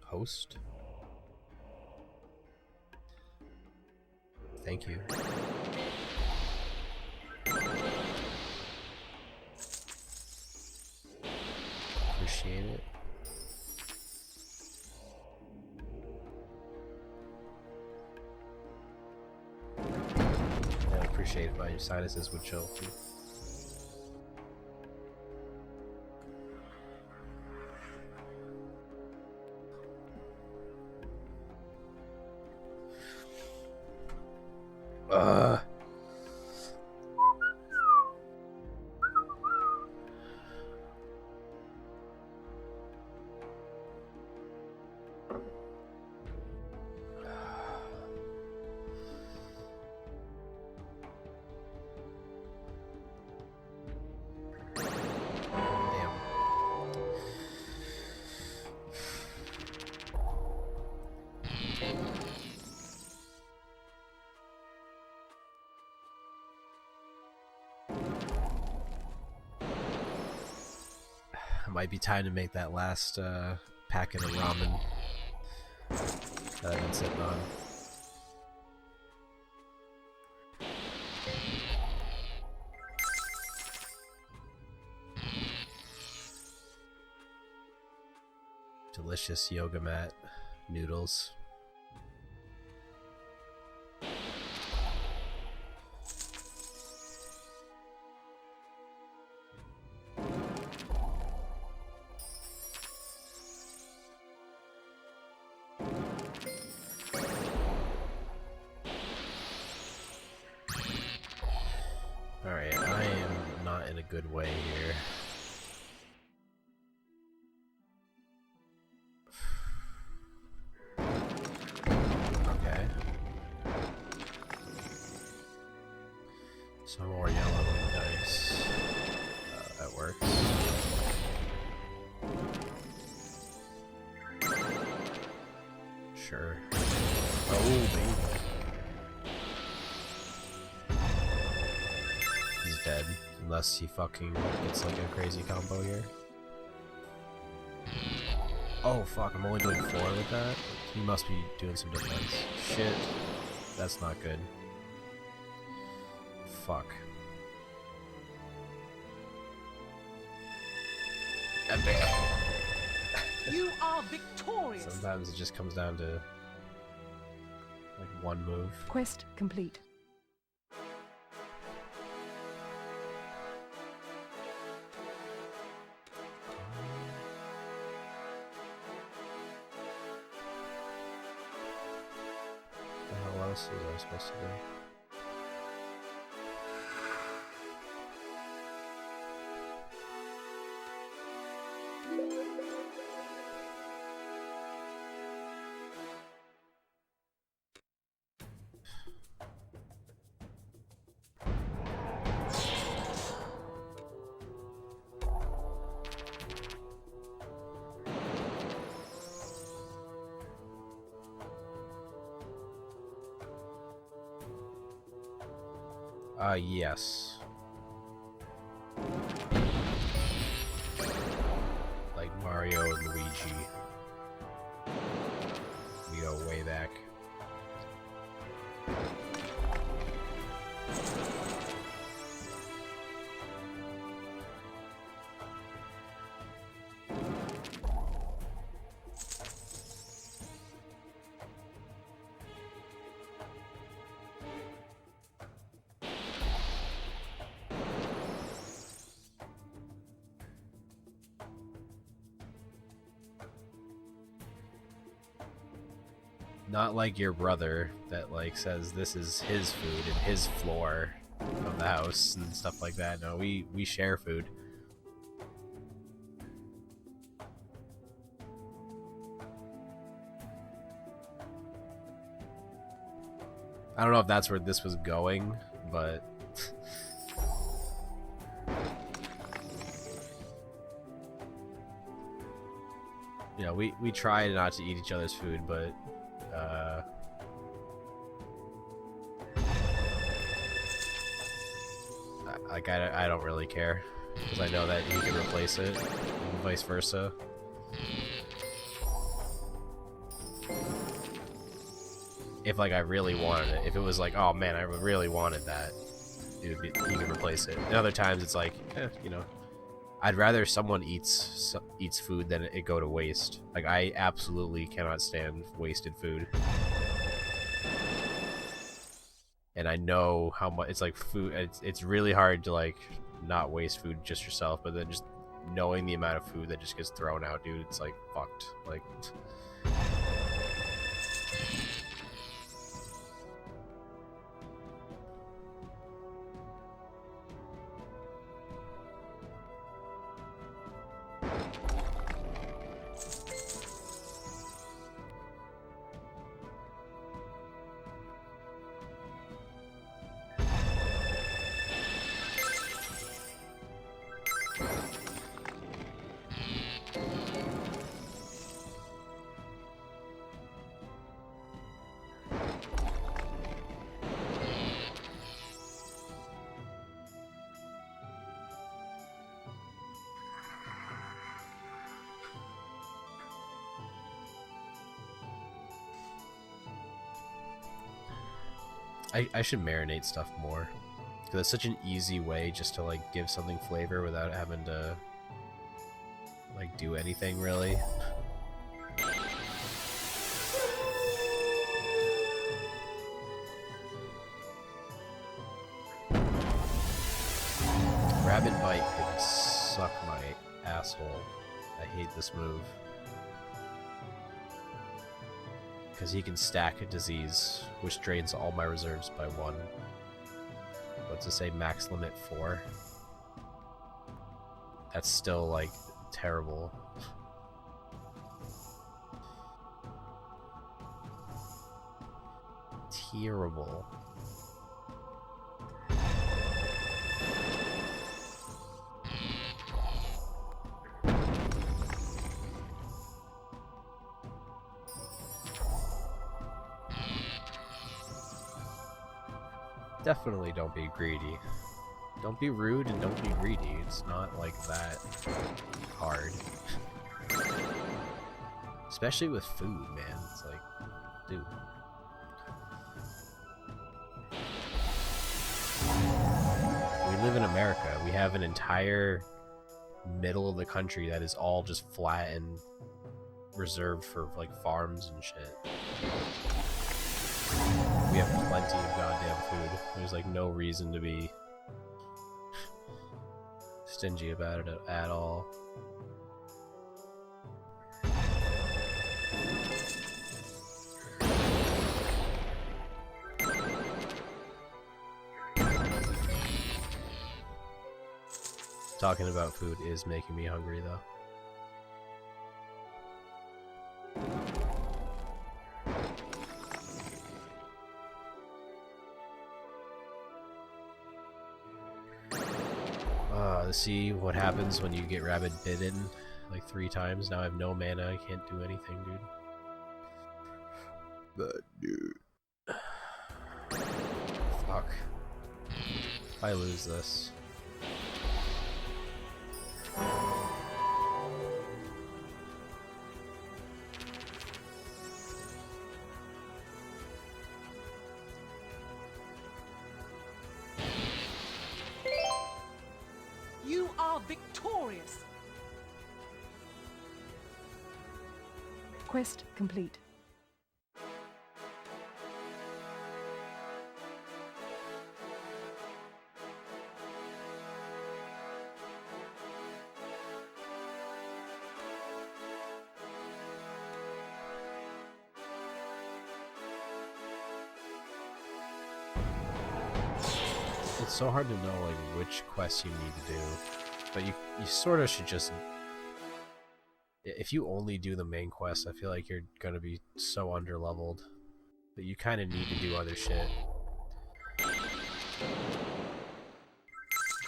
Host? Thank you. Appreciate it. I appreciate it, but your sinuses would chill too. might be time to make that last packet of ramen that I've been sitting on. Delicious yoga mat noodles. Alright, I am not in a good way here. Okay. Some more yellow dice. That works. Sure. Oh, baby. He's dead. Unless he fucking gets like a crazy combo here. Oh fuck, I'm only doing 4 with that? He must be doing some defense. Shit. That's not good. Fuck. Epic. You are victorious. Sometimes it just comes down to like one move. Quest complete. What else was I supposed to do? Yes. Like Mario and Luigi. We go way back. Not like your brother that like says this is his food and his floor of the house and stuff like that. No, we share food. I don't know if that's where this was going, but you know, we try not to eat each other's food, but like I don't really care because I know that he can replace it and vice versa. If like I really wanted it, if it was like, oh man, I really wanted that, it would be, he could replace it. And other times it's like, you know, I'd rather someone eats food than it go to waste. Like I absolutely cannot stand wasted food. And I know how much it's like food. It's really hard to like not waste food just yourself, but then just knowing the amount of food that just gets thrown out, dude, it's like fucked. Like. I should marinate stuff more. Because it's such an easy way just to like give something flavor without having to like do anything really. Rabbit Bite could suck my asshole. I hate this move. Because he can stack a disease, which drains all my reserves by 1. What's it say? Max limit 4? That's still, like, terrible. Terrible. Definitely don't be greedy. Don't be rude and don't be greedy. It's not like that hard. Especially with food, man. It's like, dude. We live in America. We have an entire middle of the country that is all just flat and reserved for like farms and shit. We have plenty of goddamn food. There's like no reason to be stingy about it at all. Talking about food is making me hungry though. Let's see what happens when you get rabbit bitten like 3 times. Now I have no mana, I can't do anything, dude. But dude. Fuck. If I lose this. You are victorious. Quest complete. It's so hard to know like which quests you need to do, but you sort of should just. If you only do the main quest, I feel like you're gonna be so underleveled that you kind of need to do other shit. Because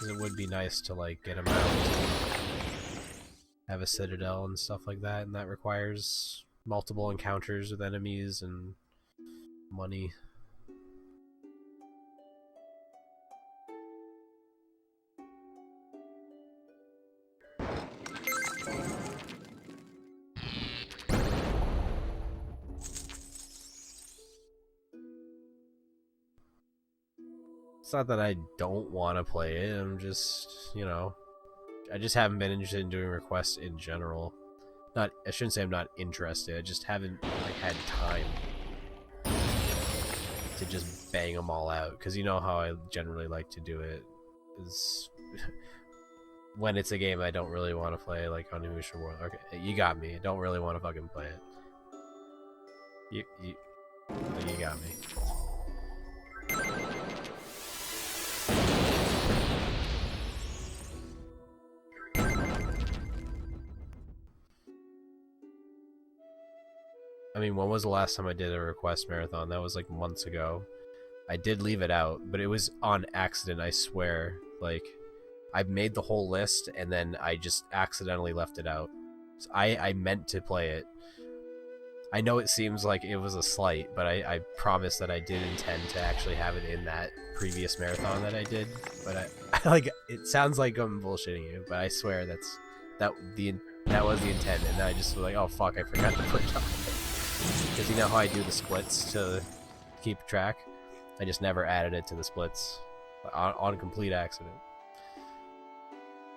it would be nice to like get them out, have a citadel and stuff like that, and that requires multiple encounters with enemies and money. It's not that I don't want to play it, I'm just, you know, I just haven't been interested in doing requests in general. I shouldn't say I'm not interested, I just haven't like had time to just bang them all out, because you know how I generally like to do it is when it's a game I don't really want to play, like on Onimusha World. Okay, you got me. I don't really want to fucking play it. You got me. I mean, when was the last time I did a request marathon? That was like months ago. I did leave it out, but it was on accident, I swear. Like, I made the whole list, and then I just accidentally left it out. So I meant to play it. I know it seems like it was a slight, but I promise that I did intend to actually have it in that previous marathon that I did. But I like, it sounds like I'm bullshitting you, but I swear that was the intent, and then I just was like, oh fuck, I forgot to put it on. Because you know how I do the splits to keep track? I just never added it to the splits on complete accident.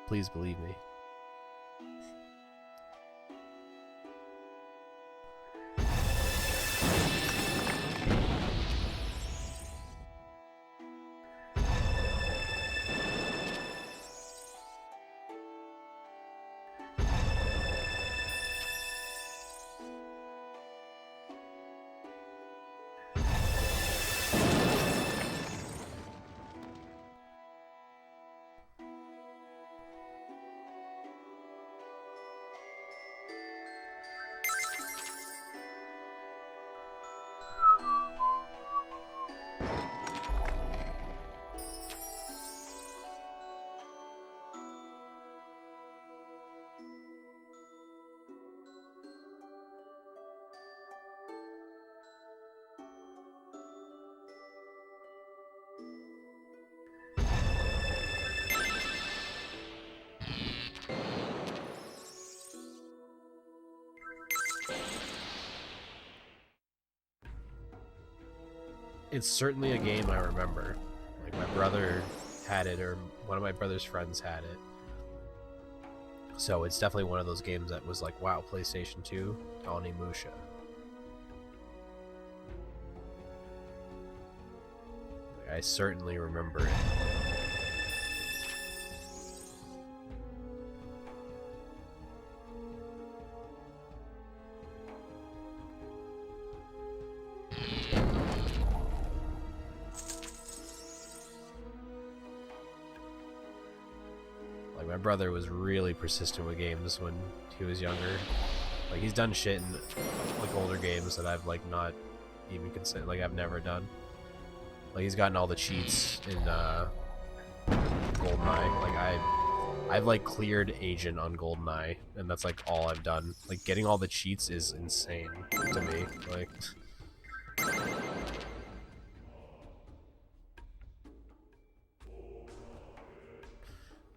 Please believe me. It's certainly a game I remember. Like, my brother had it, or one of my brother's friends had it. So it's definitely one of those games that was like, wow, PlayStation 2, Onimusha. Like, I certainly remember it. My brother was really persistent with games when he was younger. Like, he's done shit in like older games that I've like not even considered, like I've never done. Like, he's gotten all the cheats in GoldenEye. Like, I've like cleared Agent on GoldenEye, and that's like all I've done. Like, getting all the cheats is insane to me. Like,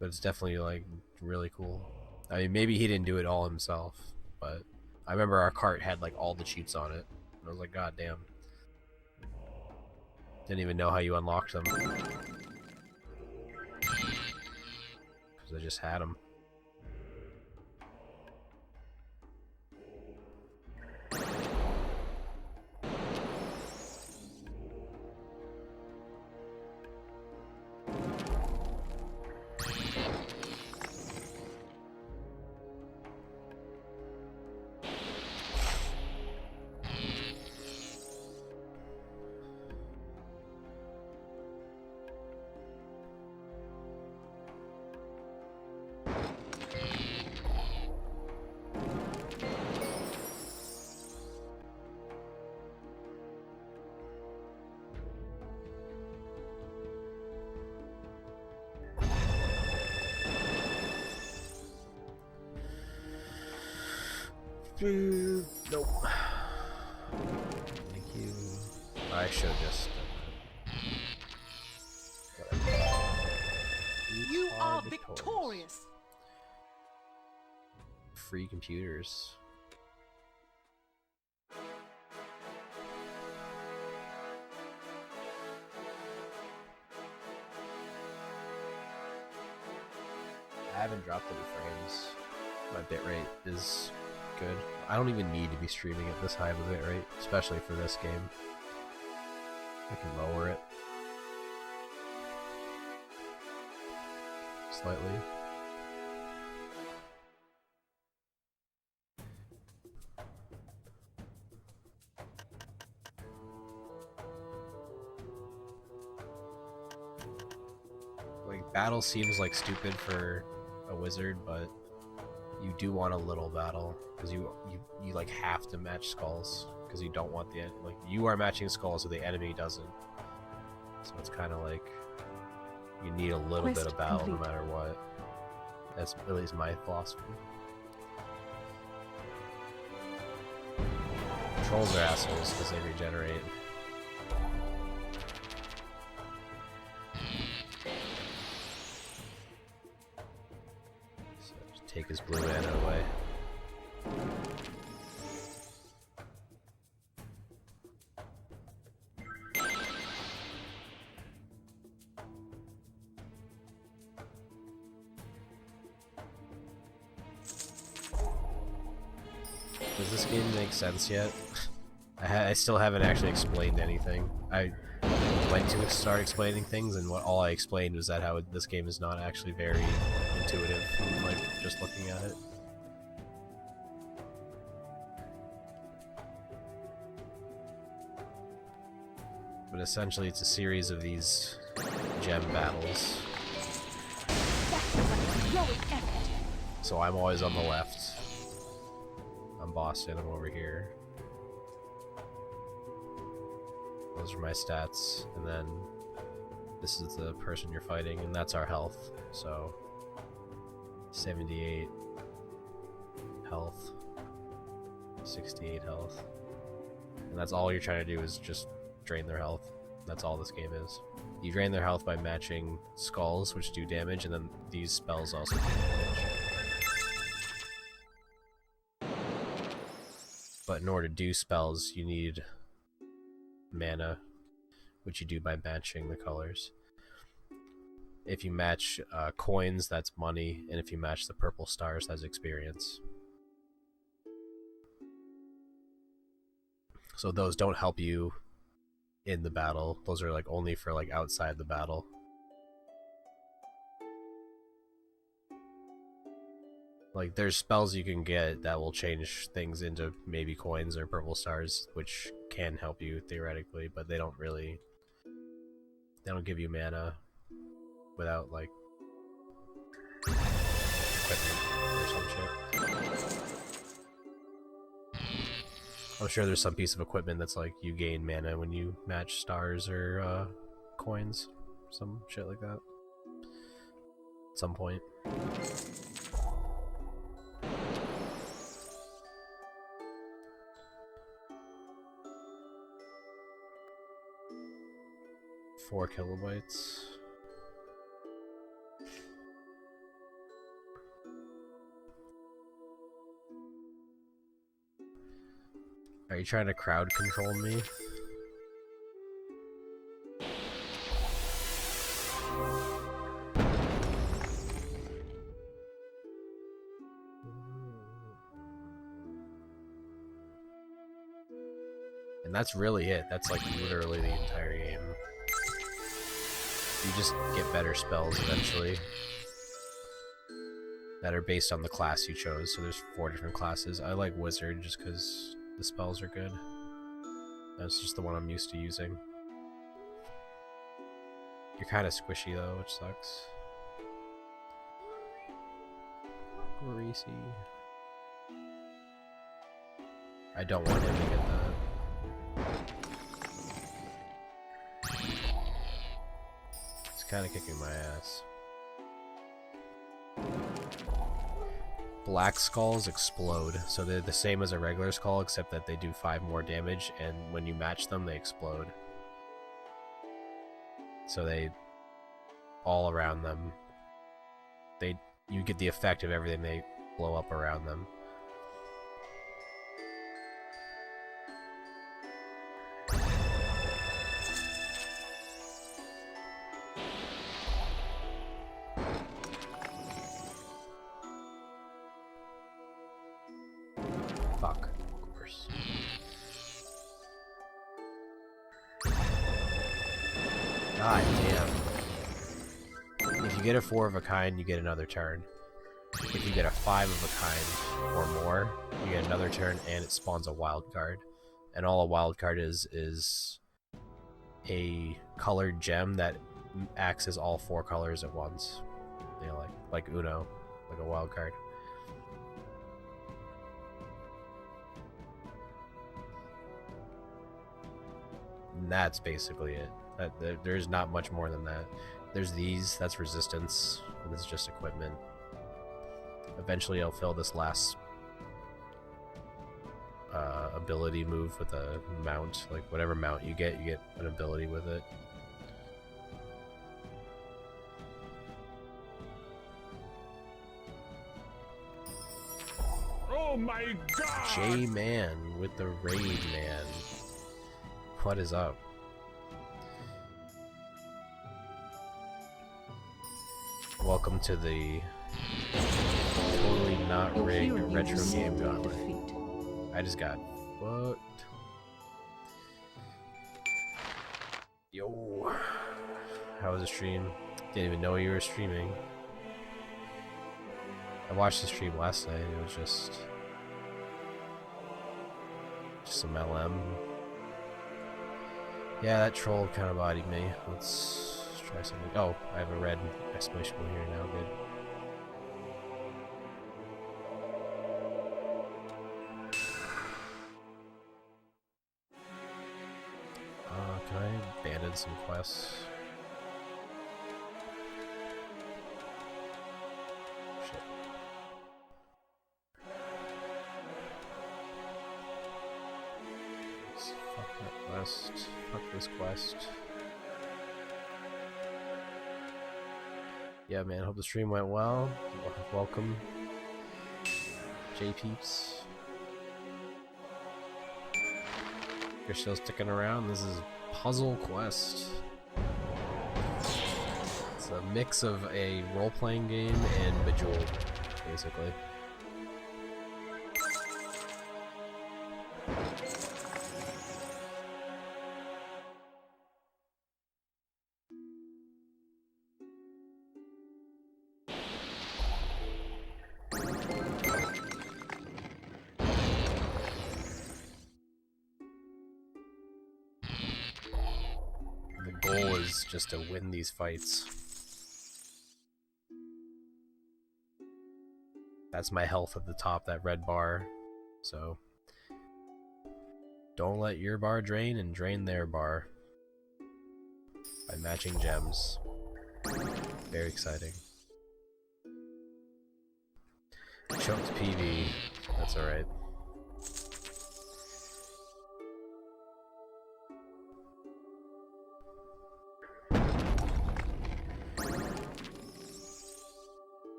but it's definitely like really cool. I mean, maybe he didn't do it all himself, but I remember our cart had like all the cheats on it, and I was like, god damn. Didn't even know how you unlocked them, because I just had them. Nope. Thank you. I should just. You are victorious. Free computers. I haven't dropped any frames. My bitrate is good. I don't even need to be streaming at this high of a bitrate, especially for this game. I can lower it slightly. Like, battle seems like stupid for a wizard, but you do want a little battle, because you like have to match skulls, because you don't want the like, you are matching skulls so the enemy doesn't. So it's kind of like you need a little bit of battle no matter what. That's at least my philosophy. Trolls are assholes because they regenerate. So just take his blue mana away. Does this game make sense yet? I still haven't actually explained anything. I went to start explaining things, and all I explained was that how this game is not actually very intuitive, like just looking at it. But essentially, it's a series of these gem battles. So I'm always on the left. I'm Boston, I'm over here. Those are my stats, and then this is the person you're fighting, and that's our health. So 78 health, 68 health, and that's all you're trying to do is just drain their health. That's all this game is. You drain their health by matching skulls, which do damage, and then these spells also do damage. But in order to do spells, you need mana, which you do by matching the colors. If you match coins, that's money, and if you match the purple stars, that's experience. So those don't help you in the battle. Those are like only for like outside the battle. Like there's spells you can get that will change things into maybe coins or purple stars, which can help you theoretically, but they don't give you mana without like equipment or some shit. I'm sure there's some piece of equipment that's like you gain mana when you match stars or coins, some shit like that. At some point. Four kilobytes. Are you trying to crowd control me? And that's really it. That's like literally the entire game. You just get better spells eventually that are based on the class you chose. So there's 4 different classes. I like Wizard just because the spells are good. That's just the one I'm used to using. You're kind of squishy though, which sucks. Greasy. I don't want him to get that. Kind of kicking my ass. Black skulls explode, so they're the same as a regular skull except that they do 5 more damage, and when you match them they explode. So they all around them, you get the effect of everything, they blow up around them. Fuck, of course. God damn. If you get a 4 of a kind, you get another turn. If you get a 5 of a kind or more, you get another turn, and it spawns a wild card. And all a wild card is a colored gem that acts as all 4 colors at once. You know, like Uno, like a wild card. And that's basically it. There's not much more than that. There's these, that's resistance, and this is just equipment. Eventually I'll fill this last ability move with a mount. Like whatever mount you get an ability with it. Oh my god! J-Man with the raid, man. What is up? Welcome to the totally not rigged retro game Gauntlet. I just got fucked. Yo. How was the stream? Didn't even know you were streaming. I watched the stream last night. It was just some LM. Yeah, that troll kind of bodied me. Let's try something. Oh, I have a red exclamation point here now. Good. Can I abandon some quests? Shit. Fuck that quest. Fuck this quest. Yeah, man, hope the stream went well. Welcome, J-Peeps. If you're still sticking around, this is Puzzle Quest. It's a mix of a role-playing game and Bejeweled, basically. Just to win these fights. That's my health at the top, that red bar. So don't let your bar drain and drain their bar by matching gems. Very exciting. Choked PV. That's alright.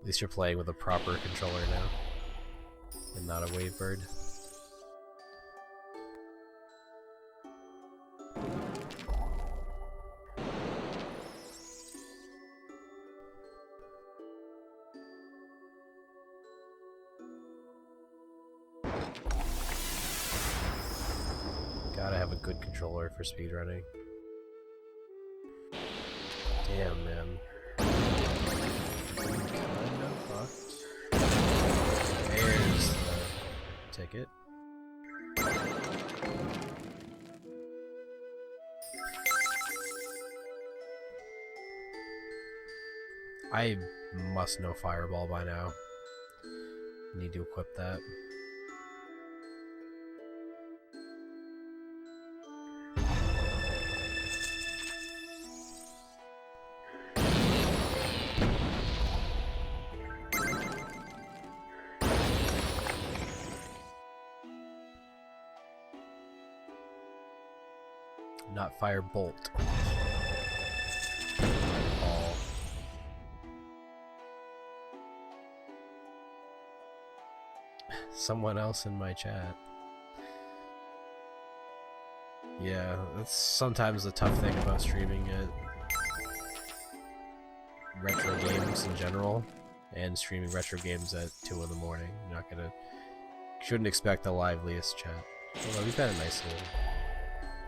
At least you're playing with a proper controller now, and not a wave bird. Gotta have a good controller for speedrunning. Damn, man. There's the ticket. I must know Fireball by now. Need to equip that. Not Firebolt. Fireball. Someone else in my chat. Yeah, that's sometimes the tough thing about streaming at retro games in general, and streaming retro games at 2 in the morning. You're not gonna... Shouldn't expect the liveliest chat. Although we've had a nice little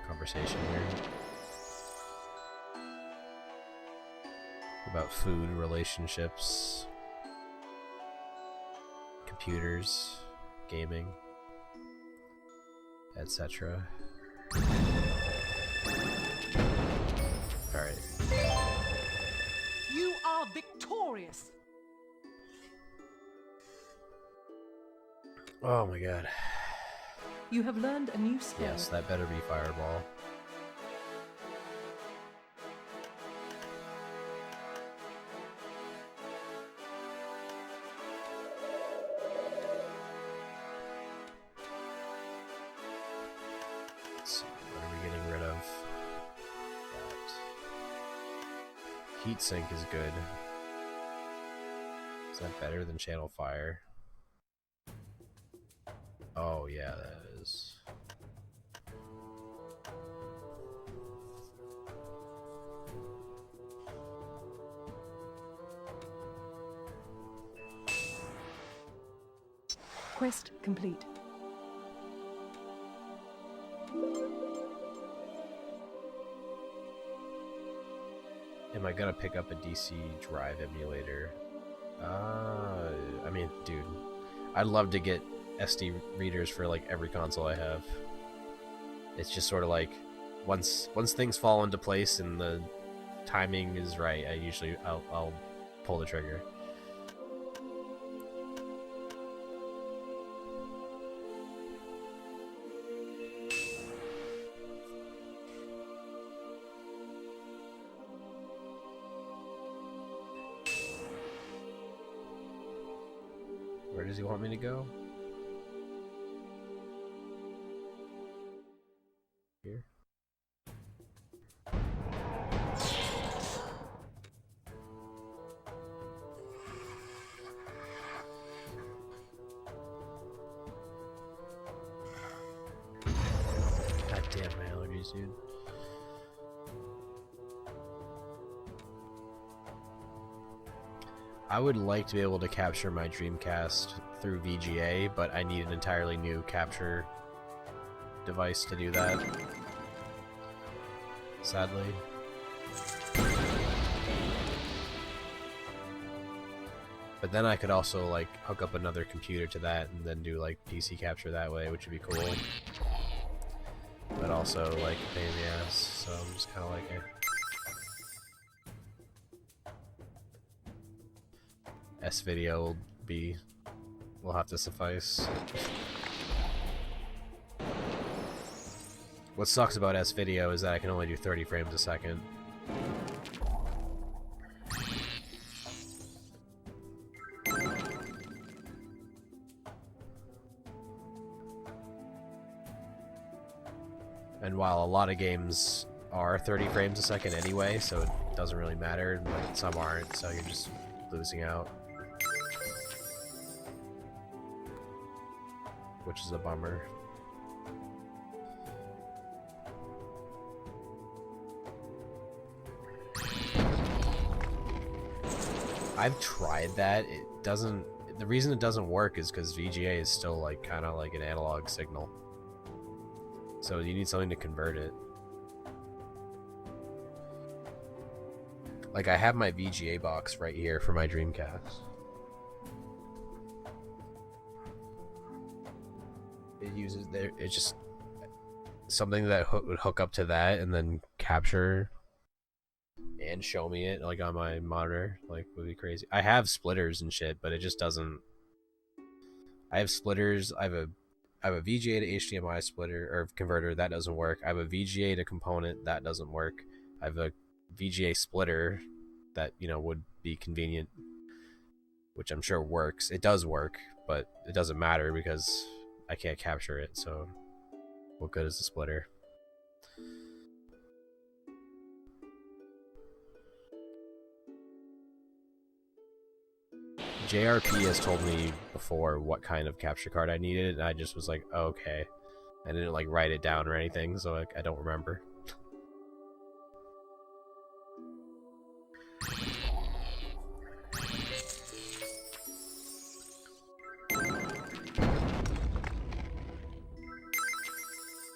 conversation here about food, relationships, computers, gaming, etc. Alright. You are victorious. Oh my god. You have learned a new skill. Yes, that better be Fireball. Let's see, what are we getting rid of? That heatsink is good. Is that better than Channel Fire? Oh yeah, that is. Quest complete. Am I gonna pick up a DC drive emulator? I mean, dude, I'd love to get SD readers for like every console I have. It's just sort of like once things fall into place and the timing is right, I'll pull the trigger. Where does he want me to go? Here. God damn my allergies, dude. I would like to be able to capture my Dreamcast through VGA, but I need an entirely new capture device to do that. Sadly. But then I could also like hook up another computer to that and then do like PC capture that way, which would be cool. But also like a pain in the ass, so I'm just kind of like, S-video will have to suffice. What sucks about S-video is that I can only do 30 frames a second. And while a lot of games are 30 frames a second anyway, so it doesn't really matter, but some aren't, so you're just losing out. Which is a bummer. I've tried that. It doesn't. The reason it doesn't work is because VGA is still like kind of like an analog signal. So you need something to convert it. Like I have my VGA box right here for my Dreamcast. It uses there. It's just something that would hook up to that and then capture and show me it like on my monitor. Like would be crazy. I have splitters and shit, but it just doesn't. I have splitters. I have a VGA to HDMI splitter or converter that doesn't work. I have a VGA to component that doesn't work. I have a VGA splitter that would be convenient, which I'm sure works. It does work, but it doesn't matter because I can't capture it, so what good is the splitter? JRP has told me before what kind of capture card I needed, and I just was like, oh, okay. I didn't like write it down or anything, so I don't remember.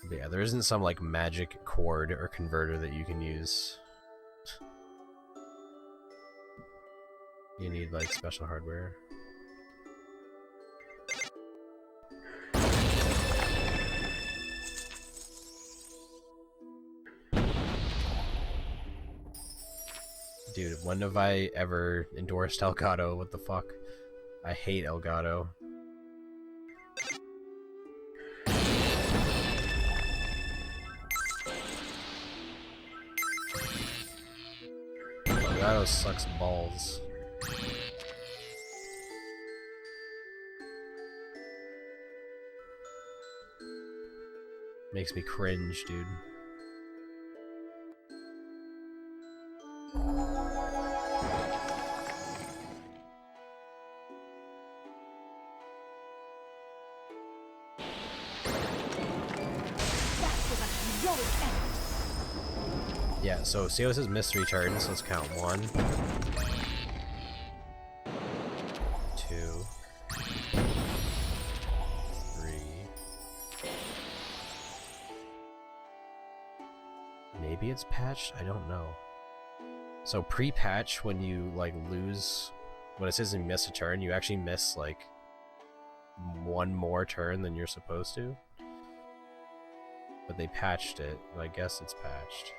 But yeah, there isn't some like magic cord or converter that you can use. You need like special hardware. Dude, when have I ever endorsed Elgato? What the fuck? I hate Elgato. Elgato sucks balls. Makes me cringe, dude. Yeah, so Sios has missed 3 turns, let's count. 1, 2, Maybe it's patched? I don't know. So pre-patch, when you like lose, when it says you miss a turn, you actually miss like one more turn than you're supposed to. But they patched it, and I guess it's patched.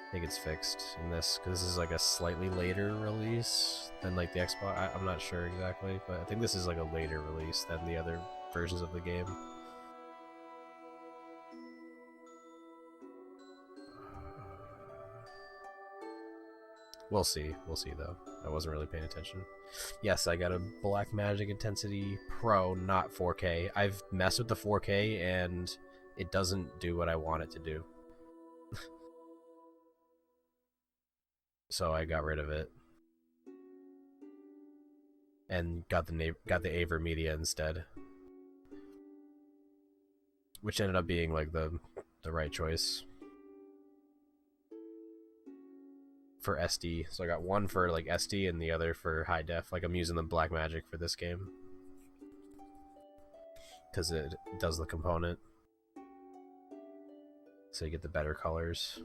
I think it's fixed in this, because this is like a slightly later release than like the Xbox. I'm not sure exactly, but I think this is like a later release than the other versions of the game. We'll see though. I wasn't really paying attention. Yes, I got a Blackmagic Intensity Pro, not 4K. I've messed with the 4K and it doesn't do what I want it to do. So I got rid of it. And got the Avermedia instead. Which ended up being like the right choice. For SD, so I got one for like SD and the other for high def. Like I'm using the Blackmagic for this game because it does the component, so you get the better colors,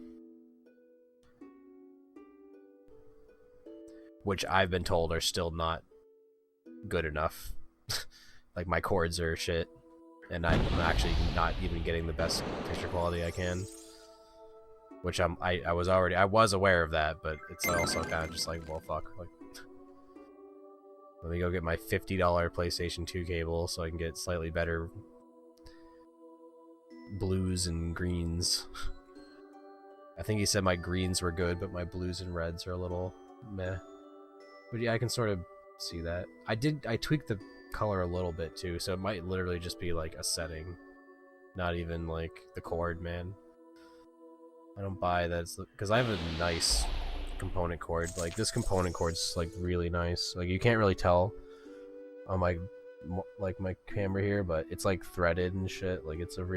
which I've been told are still not good enough. Like my chords are shit, and I'm actually not even getting the best picture quality I can. Which I was aware of that, but it's also kind of just like, well, fuck. Like, let me go get my $50 PlayStation 2 cable so I can get slightly better blues and greens. I think he said my greens were good, but my blues and reds are a little meh. But yeah, I can sort of see that. I tweaked the color a little bit too, so it might literally just be like a setting, not even like the chord, man. I don't buy that, because I have a nice component chord. Like this component chord's like really nice. Like you can't really tell on my camera here, but it's like threaded and shit. Like it's like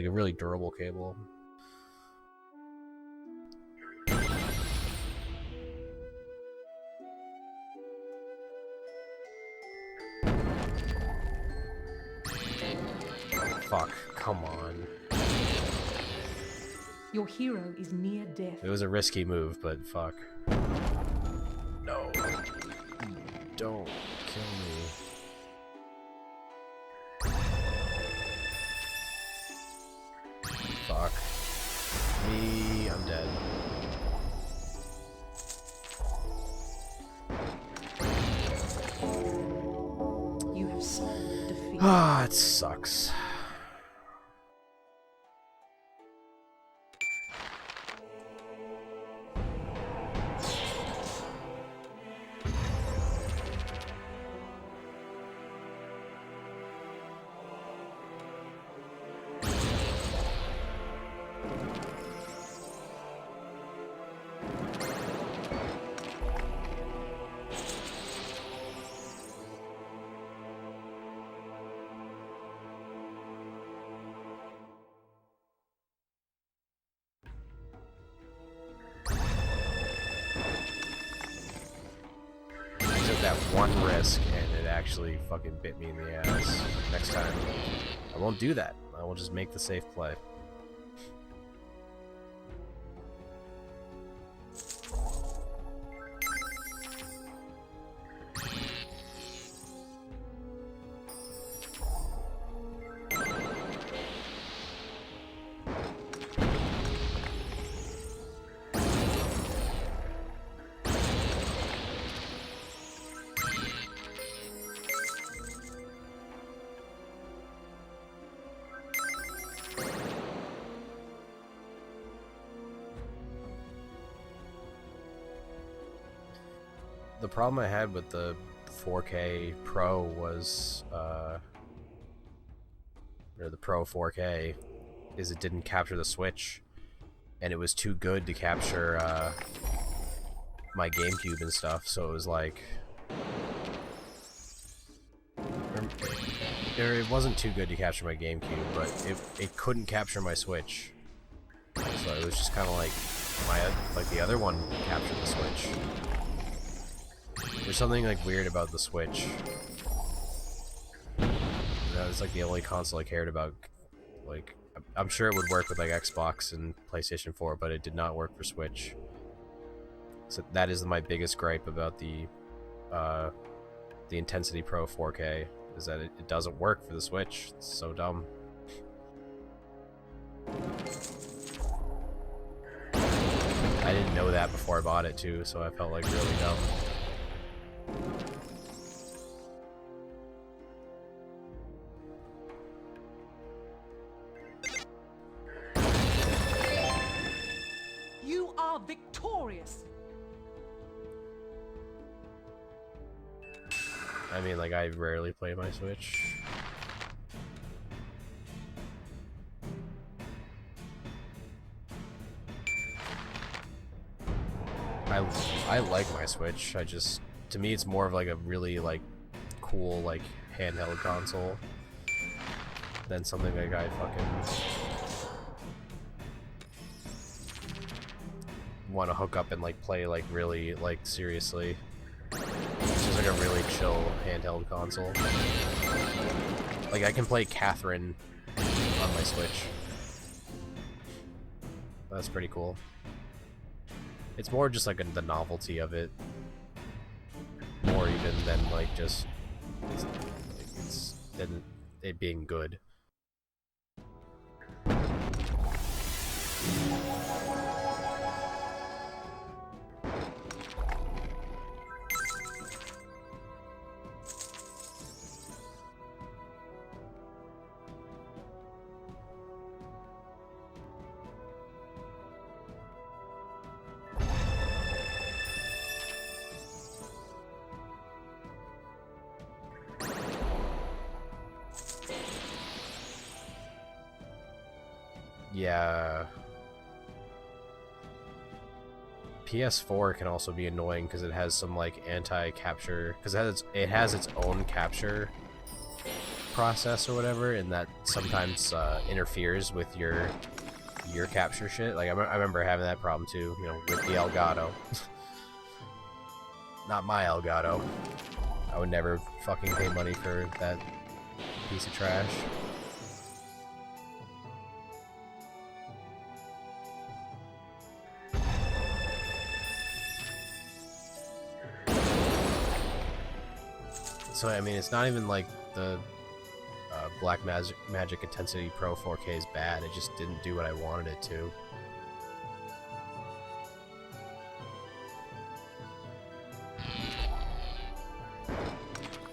a really durable cable. Fuck, come on. Your hero is near death. It was a risky move, but fuck. No. Don't kill me. Fuck. Me, I'm dead. You have suffered defeat. Ah, it sucks. That one risk and it actually fucking bit me in the ass. Next time, I won't do that. I will just make the safe play. The problem I had with the 4K Pro was, or the Pro 4K, is it didn't capture the Switch, and it was too good to capture my GameCube and stuff. So it was like, it wasn't too good to capture my GameCube, but it couldn't capture my Switch. So it was just kind of like the other one captured the Switch. There's something like weird about the Switch. It's like the only console I cared about like I'm sure it would work with like Xbox and PlayStation 4, but it did not work for Switch. So that is my biggest gripe about the Intensity Pro 4K, is that it doesn't work for the Switch. It's so dumb. I didn't know that before I bought it too, so I felt like really dumb. You are victorious. I mean, like, I rarely play my Switch. I like my Switch. I just, to me, it's more of like a really like cool like handheld console than something like I fucking want to hook up and like play like really like seriously. It's just like a really chill handheld console. Like I can play Catherine on my Switch. That's pretty cool. It's more just like the novelty of it, more even than like just than it being good. Yeah. PS4 can also be annoying because it has some like anti-capture, because it has its own capture process or whatever, and that sometimes interferes with your capture shit. Like I remember having that problem too, you know, with the Elgato. Not my Elgato. I would never fucking pay money for that piece of trash. So I mean, it's not even like the Blackmagic Intensity Pro 4K is bad. It just didn't do what I wanted it to.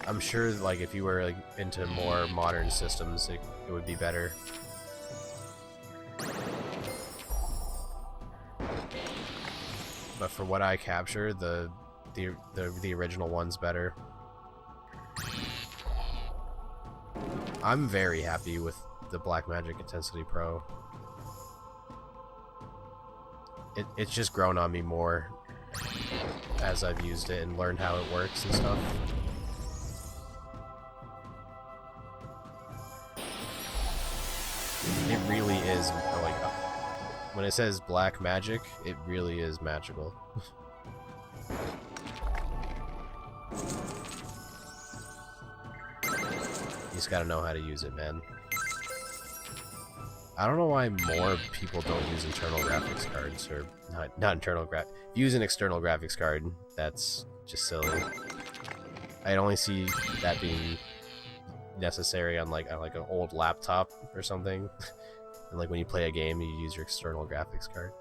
I'm sure, like, if you were like into more modern systems, it would be better. But for what I capture, the original one's better. I'm very happy with the Blackmagic Intensity Pro. It's just grown on me more as I've used it and learned how it works and stuff. It really is, like, when it says black magic, it really is magical. You just gotta know how to use it, man. I don't know why more people don't use internal graphics cards, or not internal use an external graphics card. That's just silly. I only see that being necessary on like an old laptop or something. And like when you play a game, you use your external graphics card.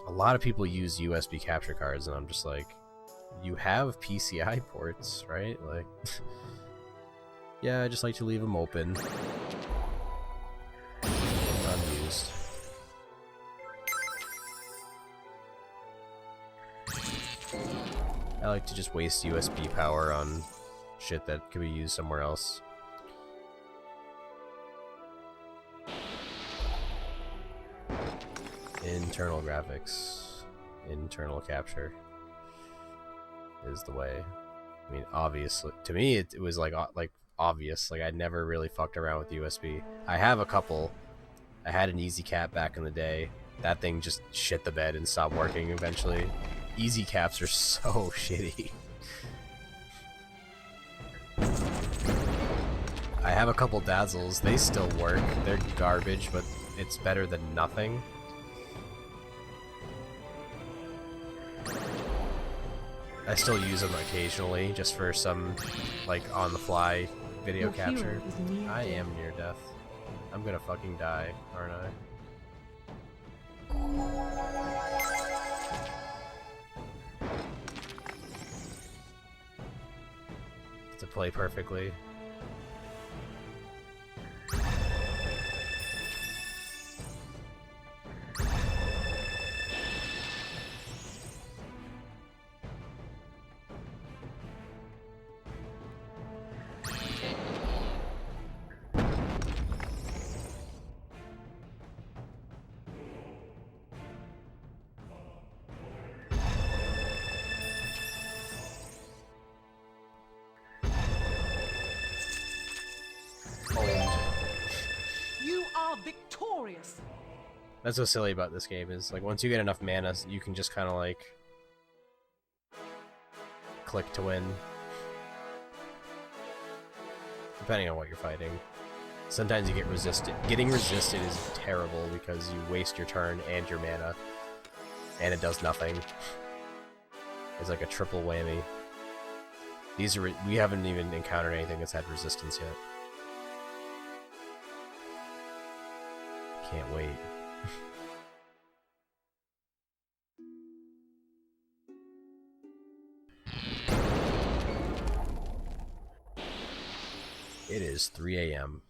A lot of people use USB capture cards, and I'm just like, you have PCI ports, right? Like, yeah, I just like to leave them open, unused. I like to just waste USB power on shit that could be used somewhere else. Internal graphics, internal capture is the way. I mean, obviously, to me, it was like obvious. Like, I never really fucked around with USB. I have a couple. I had an EasyCap back in the day. That thing just shit the bed and stopped working eventually. EasyCaps are so shitty. I have a couple dazzles. They still work. They're garbage, but it's better than nothing. I still use them occasionally, just for some, like, on-the-fly video capture. I am near death. I'm gonna fucking die, aren't I? To play perfectly. Victorious. That's what's silly about this game is, like, once you get enough mana, you can just kind of, like, click to win. Depending on what you're fighting. Sometimes you get resisted. Getting resisted is terrible because you waste your turn and your mana, and it does nothing. It's like a triple whammy. These are we haven't even encountered anything that's had resistance yet. Can't wait. It is 3 a.m.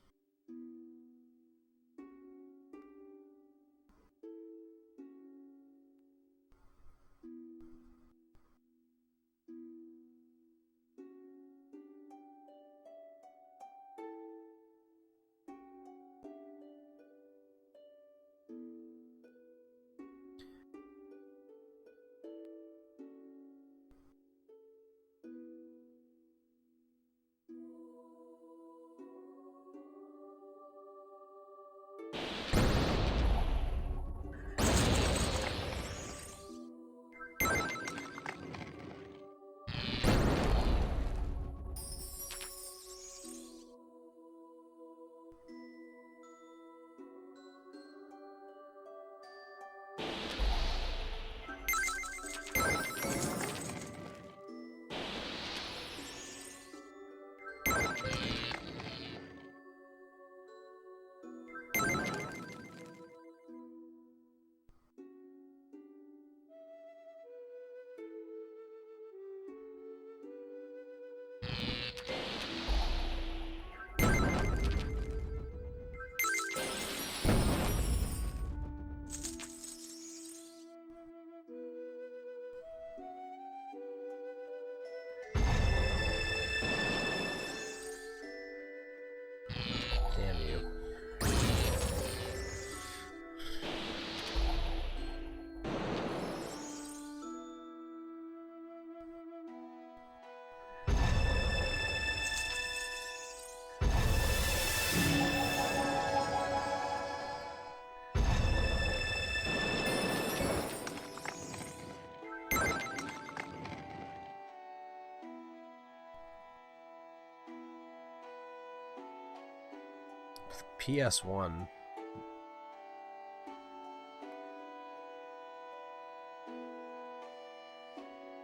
PS1.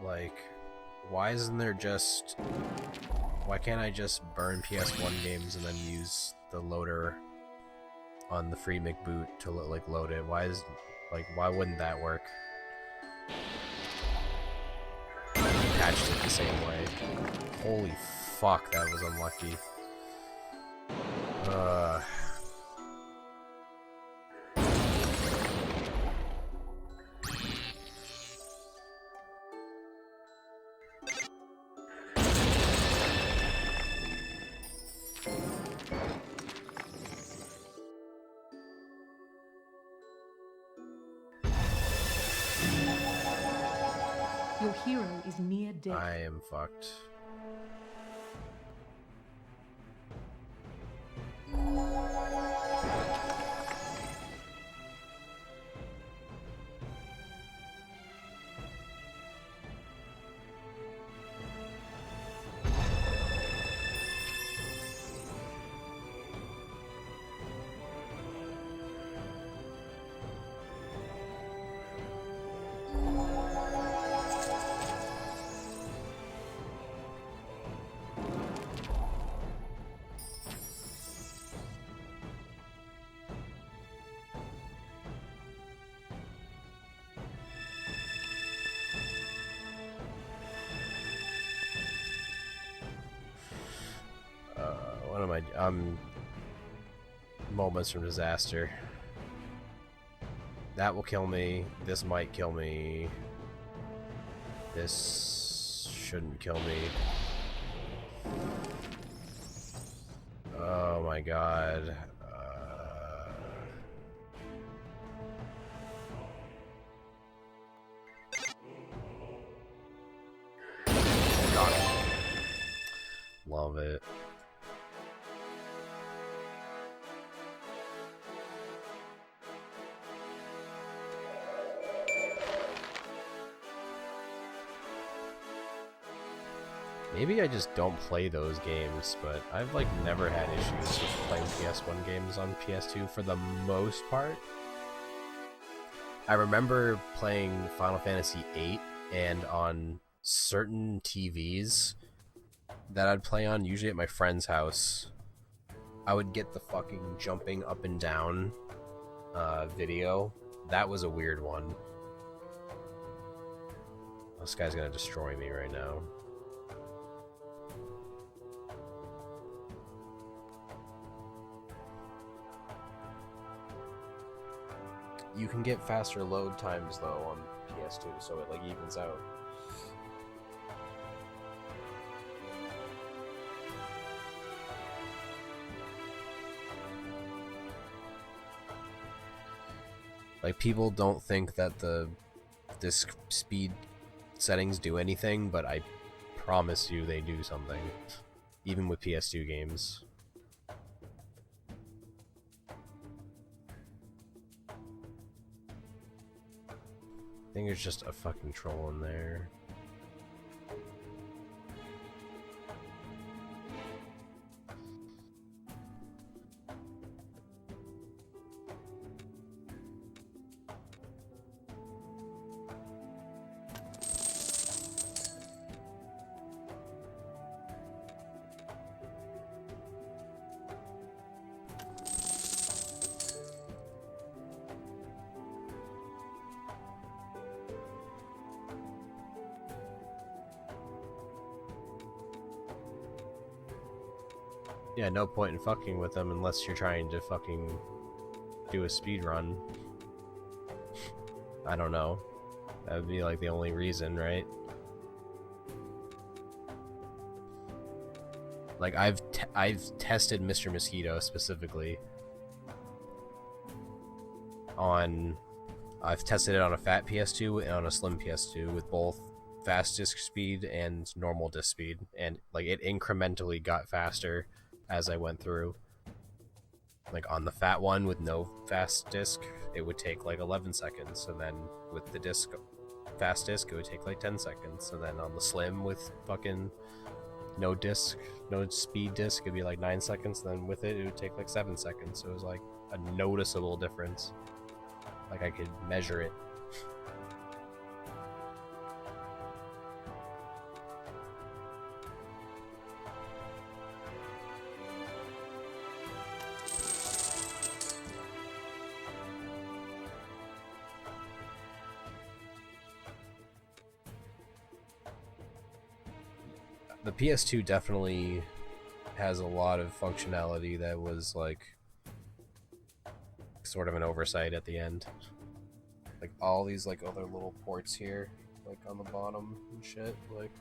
Like, why isn't there just... Why can't I just burn PS1 games and then use the loader on the free McBoot to, like, load it? Why is... Like, why wouldn't that work? Patched it the same way. Holy fuck, that was unlucky. Your hero is near death. I am fucked. I'm moments from disaster. That will kill me. This might kill me. This shouldn't kill me. Oh my god. Got it. Love it. Maybe I just don't play those games, but I've like never had issues with playing PS1 games on PS2 for the most part. I remember playing Final Fantasy VIII, and on certain TVs that I'd play on, usually at my friend's house, I would get the fucking jumping up and down video. That was a weird one. This guy's gonna destroy me right now. You can get faster load times though on PS2, so it like evens out. Like, people don't think that the disk speed settings do anything, but I promise you they do something. Even with PS2 games. I think there's just a fucking troll in there. Yeah, no point in fucking with them unless you're trying to fucking do a speed run. I don't know. That would be like the only reason, right? Like, I've tested Mr. Mosquito specifically on... I've tested it on a fat PS2 and on a slim PS2 with both fast disk speed and normal disk speed, and like it incrementally got faster as I went through. Like on the fat one with no fast disk, it would take like 11 seconds, and then with the disc fast disk, it would take like 10 seconds, and then on the slim with fucking no disc, no speed disk, it'd be like 9 seconds, and then with it, it would take like 7 seconds. So it was like a noticeable difference. Like I could measure it. The PS2 definitely has a lot of functionality that was like sort of an oversight at the end. Like all these like other little ports here, like on the bottom and shit. Like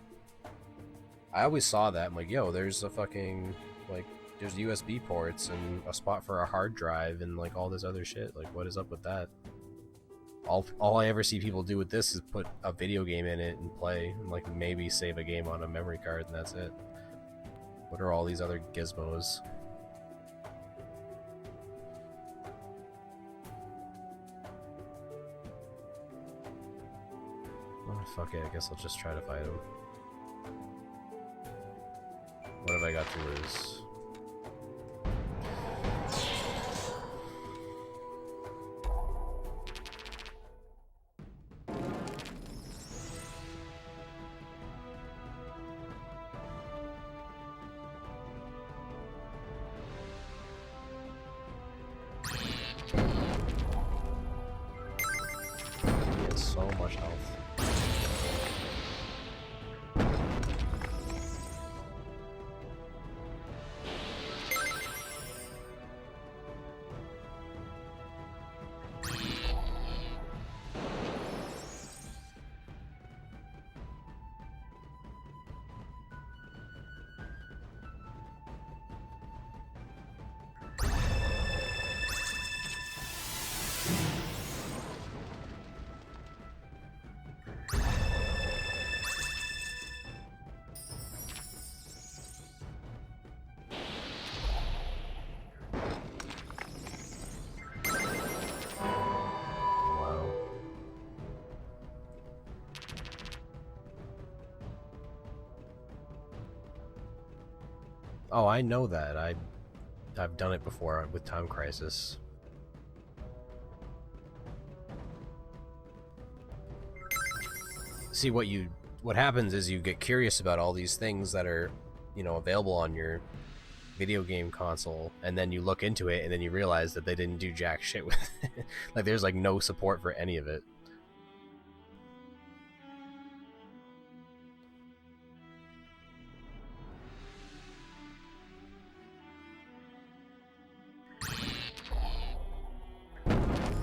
I always saw that. I'm like, yo, there's a fucking like there's USB ports and a spot for a hard drive and like all this other shit. Like, what is up with that? All I ever see people do with this is put a video game in it and play, and like maybe save a game on a memory card, and that's it. What are all these other gizmos? Oh, fuck it, I guess I'll just try to fight him. What have I got to lose? So much health. Oh, I know that. I've done it before with Time Crisis. See, what happens is you get curious about all these things that are, you know, available on your video game console, and then you look into it and then you realize that they didn't do jack shit with it. Like there's like no support for any of it.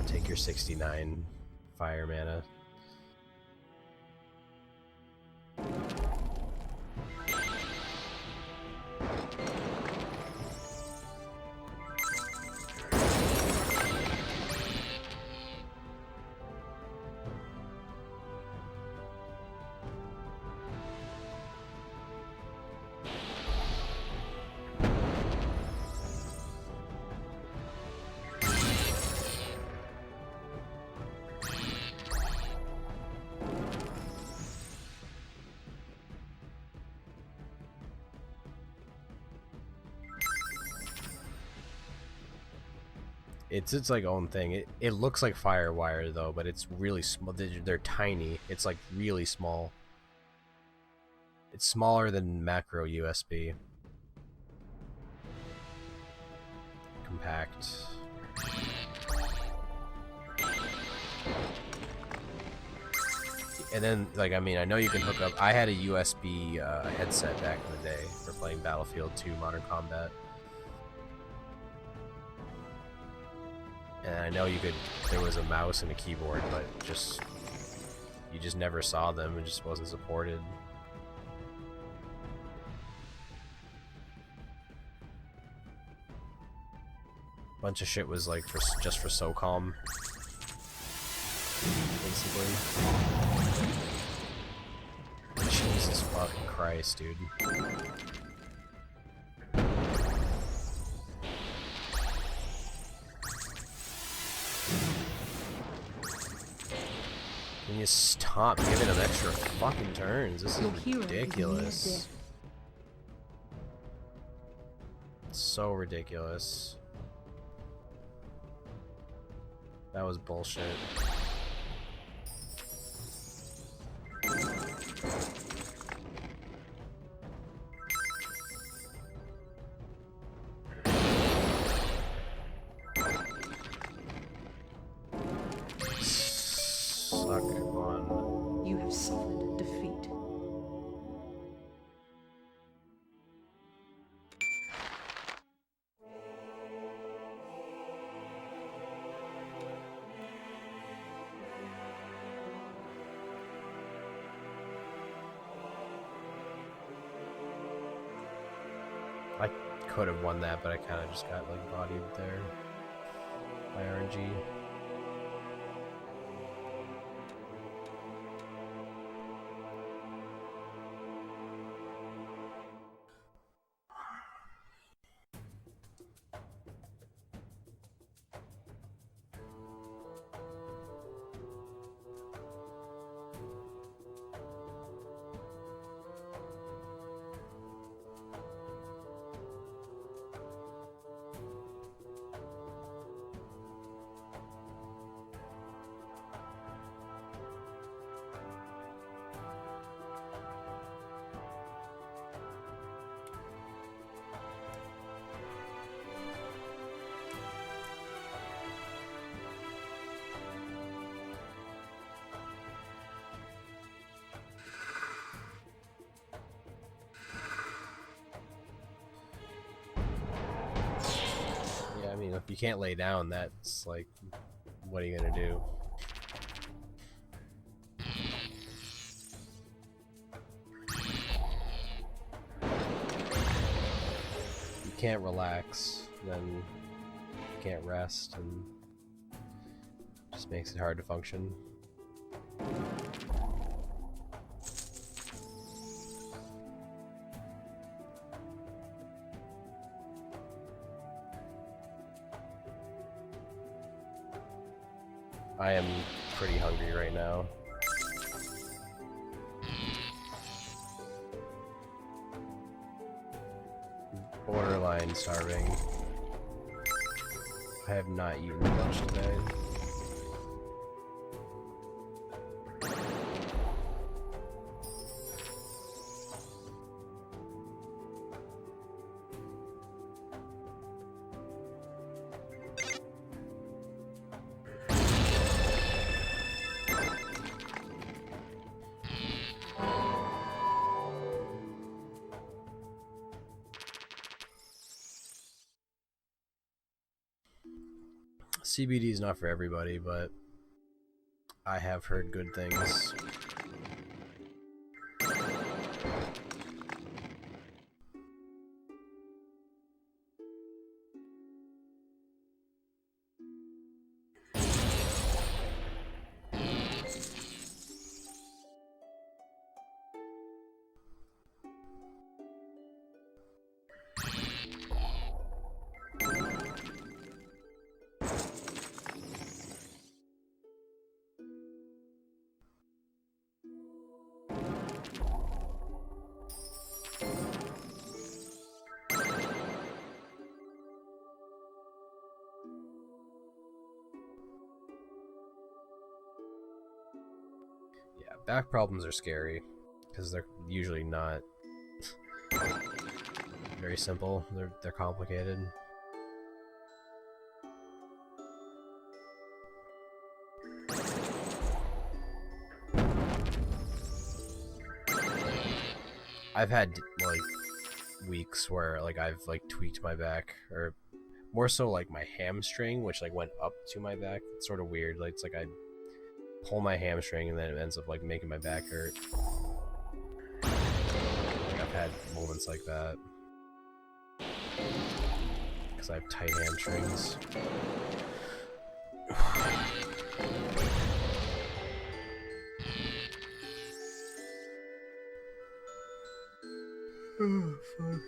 Take your 69 fire mana. It's its like own thing. It looks like Firewire though, but it's really small. They're tiny. It's like really small. It's smaller than macro USB. Compact. And then, like, I mean, I know you can hook up. I had a USB headset back in the day for playing Battlefield 2 Modern Combat. And I know you could, there was a mouse and a keyboard, but you just never saw them. It just wasn't supported. Bunch of shit was like just for SOCOM, basically. Jesus fucking Christ, dude. Can you stop giving them extra fucking turns? This is ridiculous. It's so ridiculous. That was bullshit. Suck on. You have suffered defeat. I could have won that, but I kind of just got like bodied there by RNG. I mean, if you can't lay down, that's like, what are you gonna do? You can't relax, then you can't rest, and it just makes it hard to function. I am pretty hungry right now. borderline starving. I have not eaten much today. CBD is not for everybody, but I have heard good things. Back problems are scary because they're usually not very simple. They're complicated. I've had like weeks where like I've like tweaked my back, or more so like my hamstring, which like went up to my back. It's sort of weird. Like it's like I pull my hamstring and then it ends up like making my back hurt. Like, I've had moments like that because I have tight hamstrings. Oh, fuck.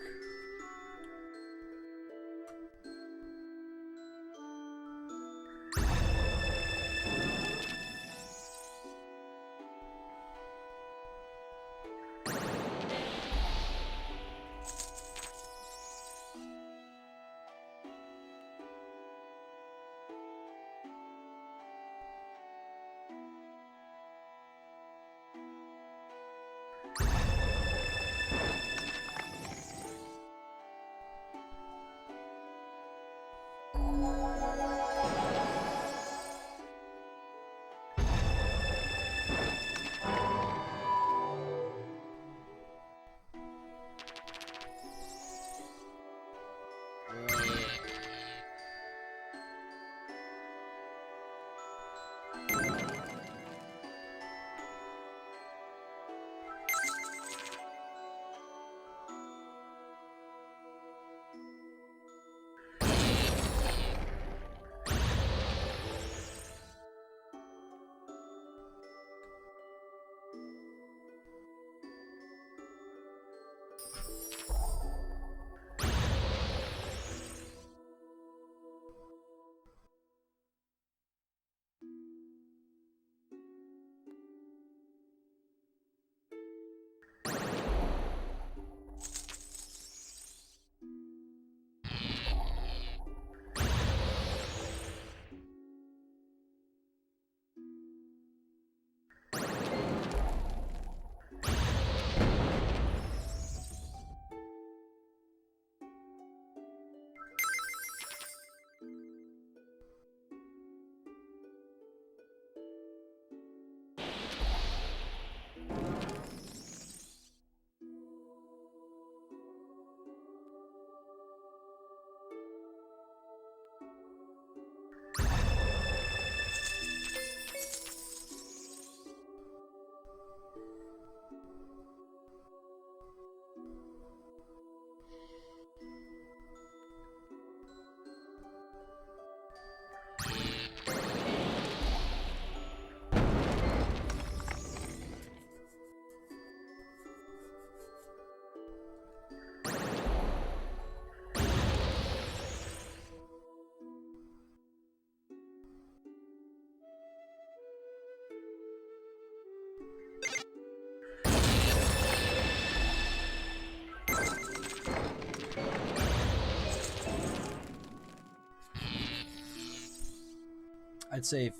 I'd say if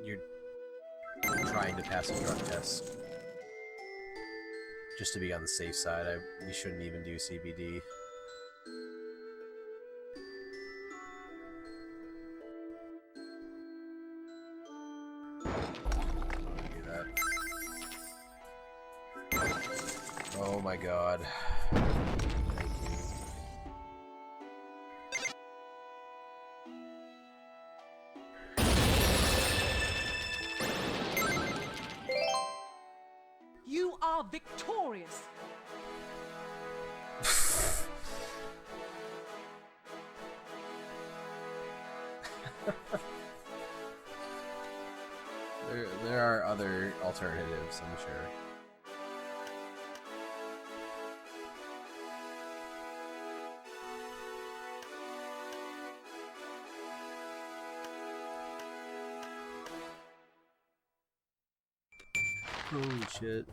you're trying to pass a drug test, just to be on the safe side, we shouldn't even do CBD. Oh my god. You are victorious. There are other alternatives, I'm sure. Holy shit.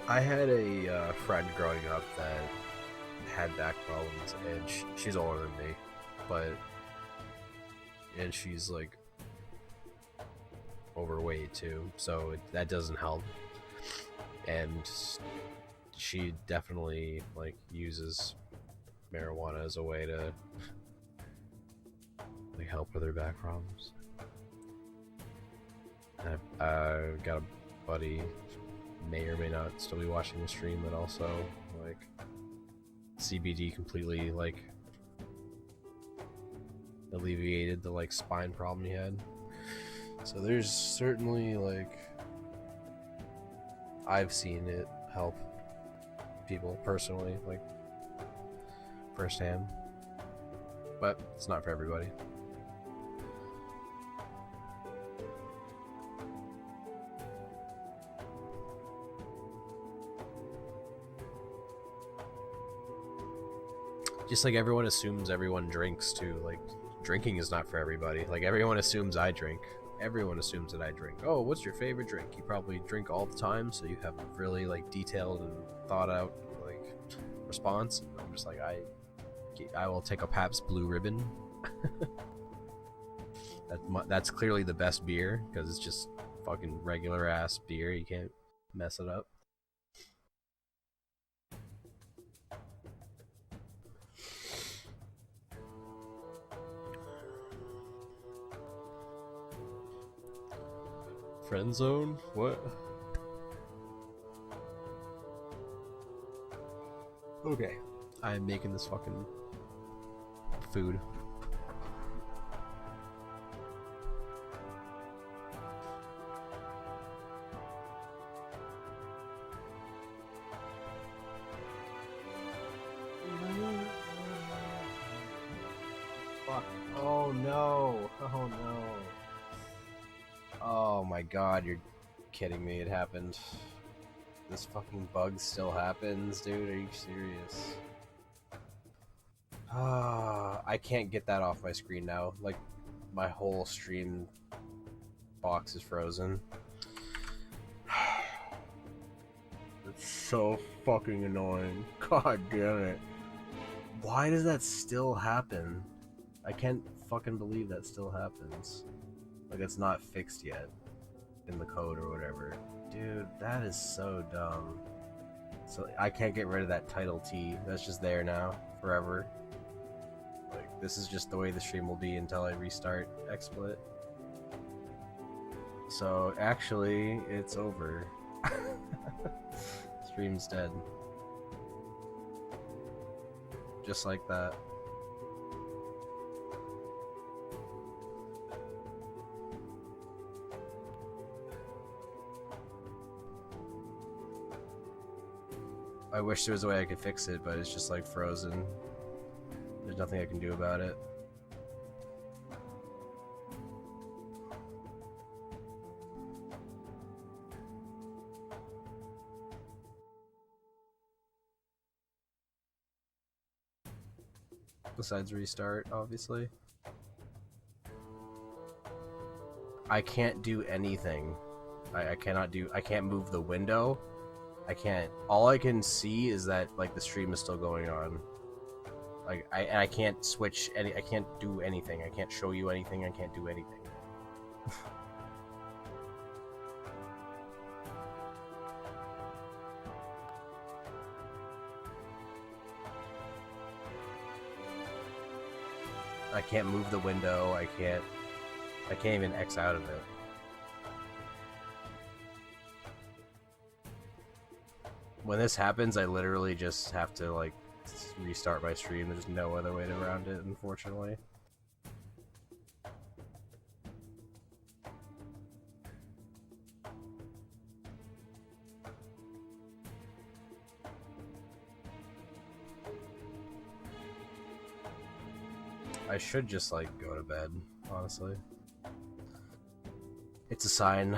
I had a friend growing up that had back problems, and she's older than me, and she's like overweight too, so that doesn't help. And she definitely like uses marijuana as a way to like help with her back problems. I've got a buddy, may or may not still be watching the stream, that also like CBD completely like alleviated the like spine problem he had. So there's certainly like, I've seen it help people personally, like firsthand, but it's not for everybody. Just like everyone assumes everyone drinks too. Like, drinking is not for everybody. Like, everyone assumes I drink. Everyone assumes that I drink. Oh, what's your favorite drink? You probably drink all the time, so you have a really like detailed and thought out like response. I'm just like, I will take a Pabst Blue Ribbon. That's clearly the best beer because it's just fucking regular ass beer. You can't mess it up. Friend zone? What? Okay. I'm making this fucking food. Fuck. Oh no. Oh no. Oh my god, you're kidding me, it happened. This fucking bug still happens, dude, are you serious? I can't get that off my screen now. Like, my whole stream box is frozen. It's so fucking annoying. God damn it. Why does that still happen? I can't fucking believe that still happens. Like, it's not fixed yet in the code or whatever. Dude, that is so dumb. So I can't get rid of that title T. That's just there now, forever. Like, this is just the way the stream will be until I restart XSplit. So actually, it's over. Stream's dead. Just like that. I wish there was a way I could fix it, but it's just like frozen. There's nothing I can do about it. Besides restart, obviously. I can't do anything. I can't move the window. All I can see is that, like, the stream is still going on. Like, I can't switch I can't do anything. I can't show you anything. I can't do anything. I can't move the window. I can't even X out of it. When this happens, I literally just have to, like, restart my stream. There's no other way around it, unfortunately. I should just, like, go to bed, honestly. It's a sign.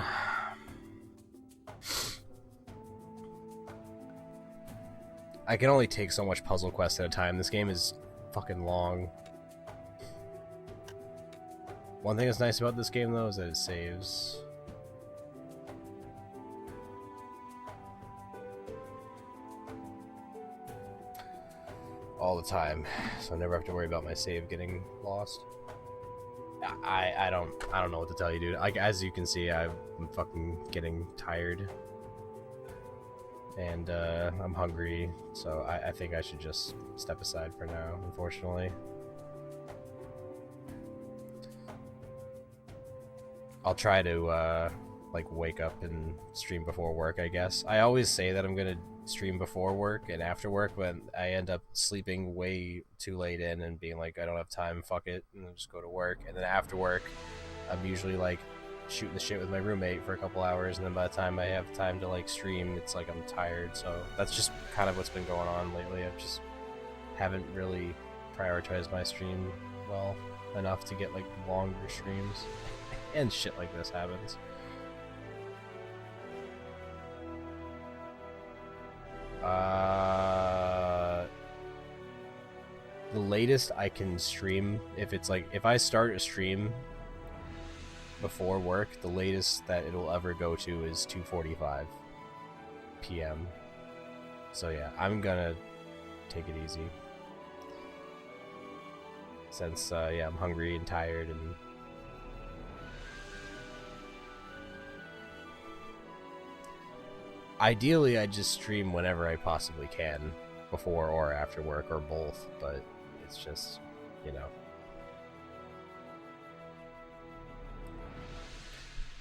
I can only take so much puzzle quest at a time. This game is fucking long. One thing that's nice about this game, though, is that it saves. All the time, so I never have to worry about my save getting lost. I don't know what to tell you, dude. Like, as you can see, I'm fucking getting tired. And I'm hungry, so I think I should just step aside for now, unfortunately. I'll try to like wake up and stream before work, I guess. I always say that I'm gonna stream before work and after work, but I end up sleeping way too late in and being like, I don't have time, fuck it, and then just go to work. And then after work, I'm usually like shooting the shit with my roommate for a couple hours, and then by the time I have time to like stream, it's like I'm tired. So that's just kind of what's been going on lately. I just haven't really prioritized my stream well enough to get like longer streams, and shit like this happens. The latest I can stream, if it's like, if I start a stream before work, the latest that it'll ever go to is 2:45 p.m. So yeah, I'm gonna take it easy. Since, yeah, I'm hungry and tired, and ideally I just stream whenever I possibly can, before or after work, or both, but it's just, you know,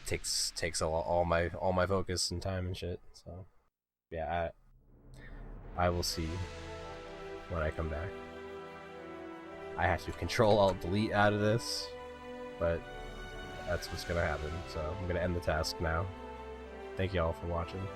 takes all my focus and time and shit. So yeah, I will see when I come back. I have to Control Alt Delete out of this, but that's what's gonna happen. So I'm gonna end the task now. Thank you all for watching.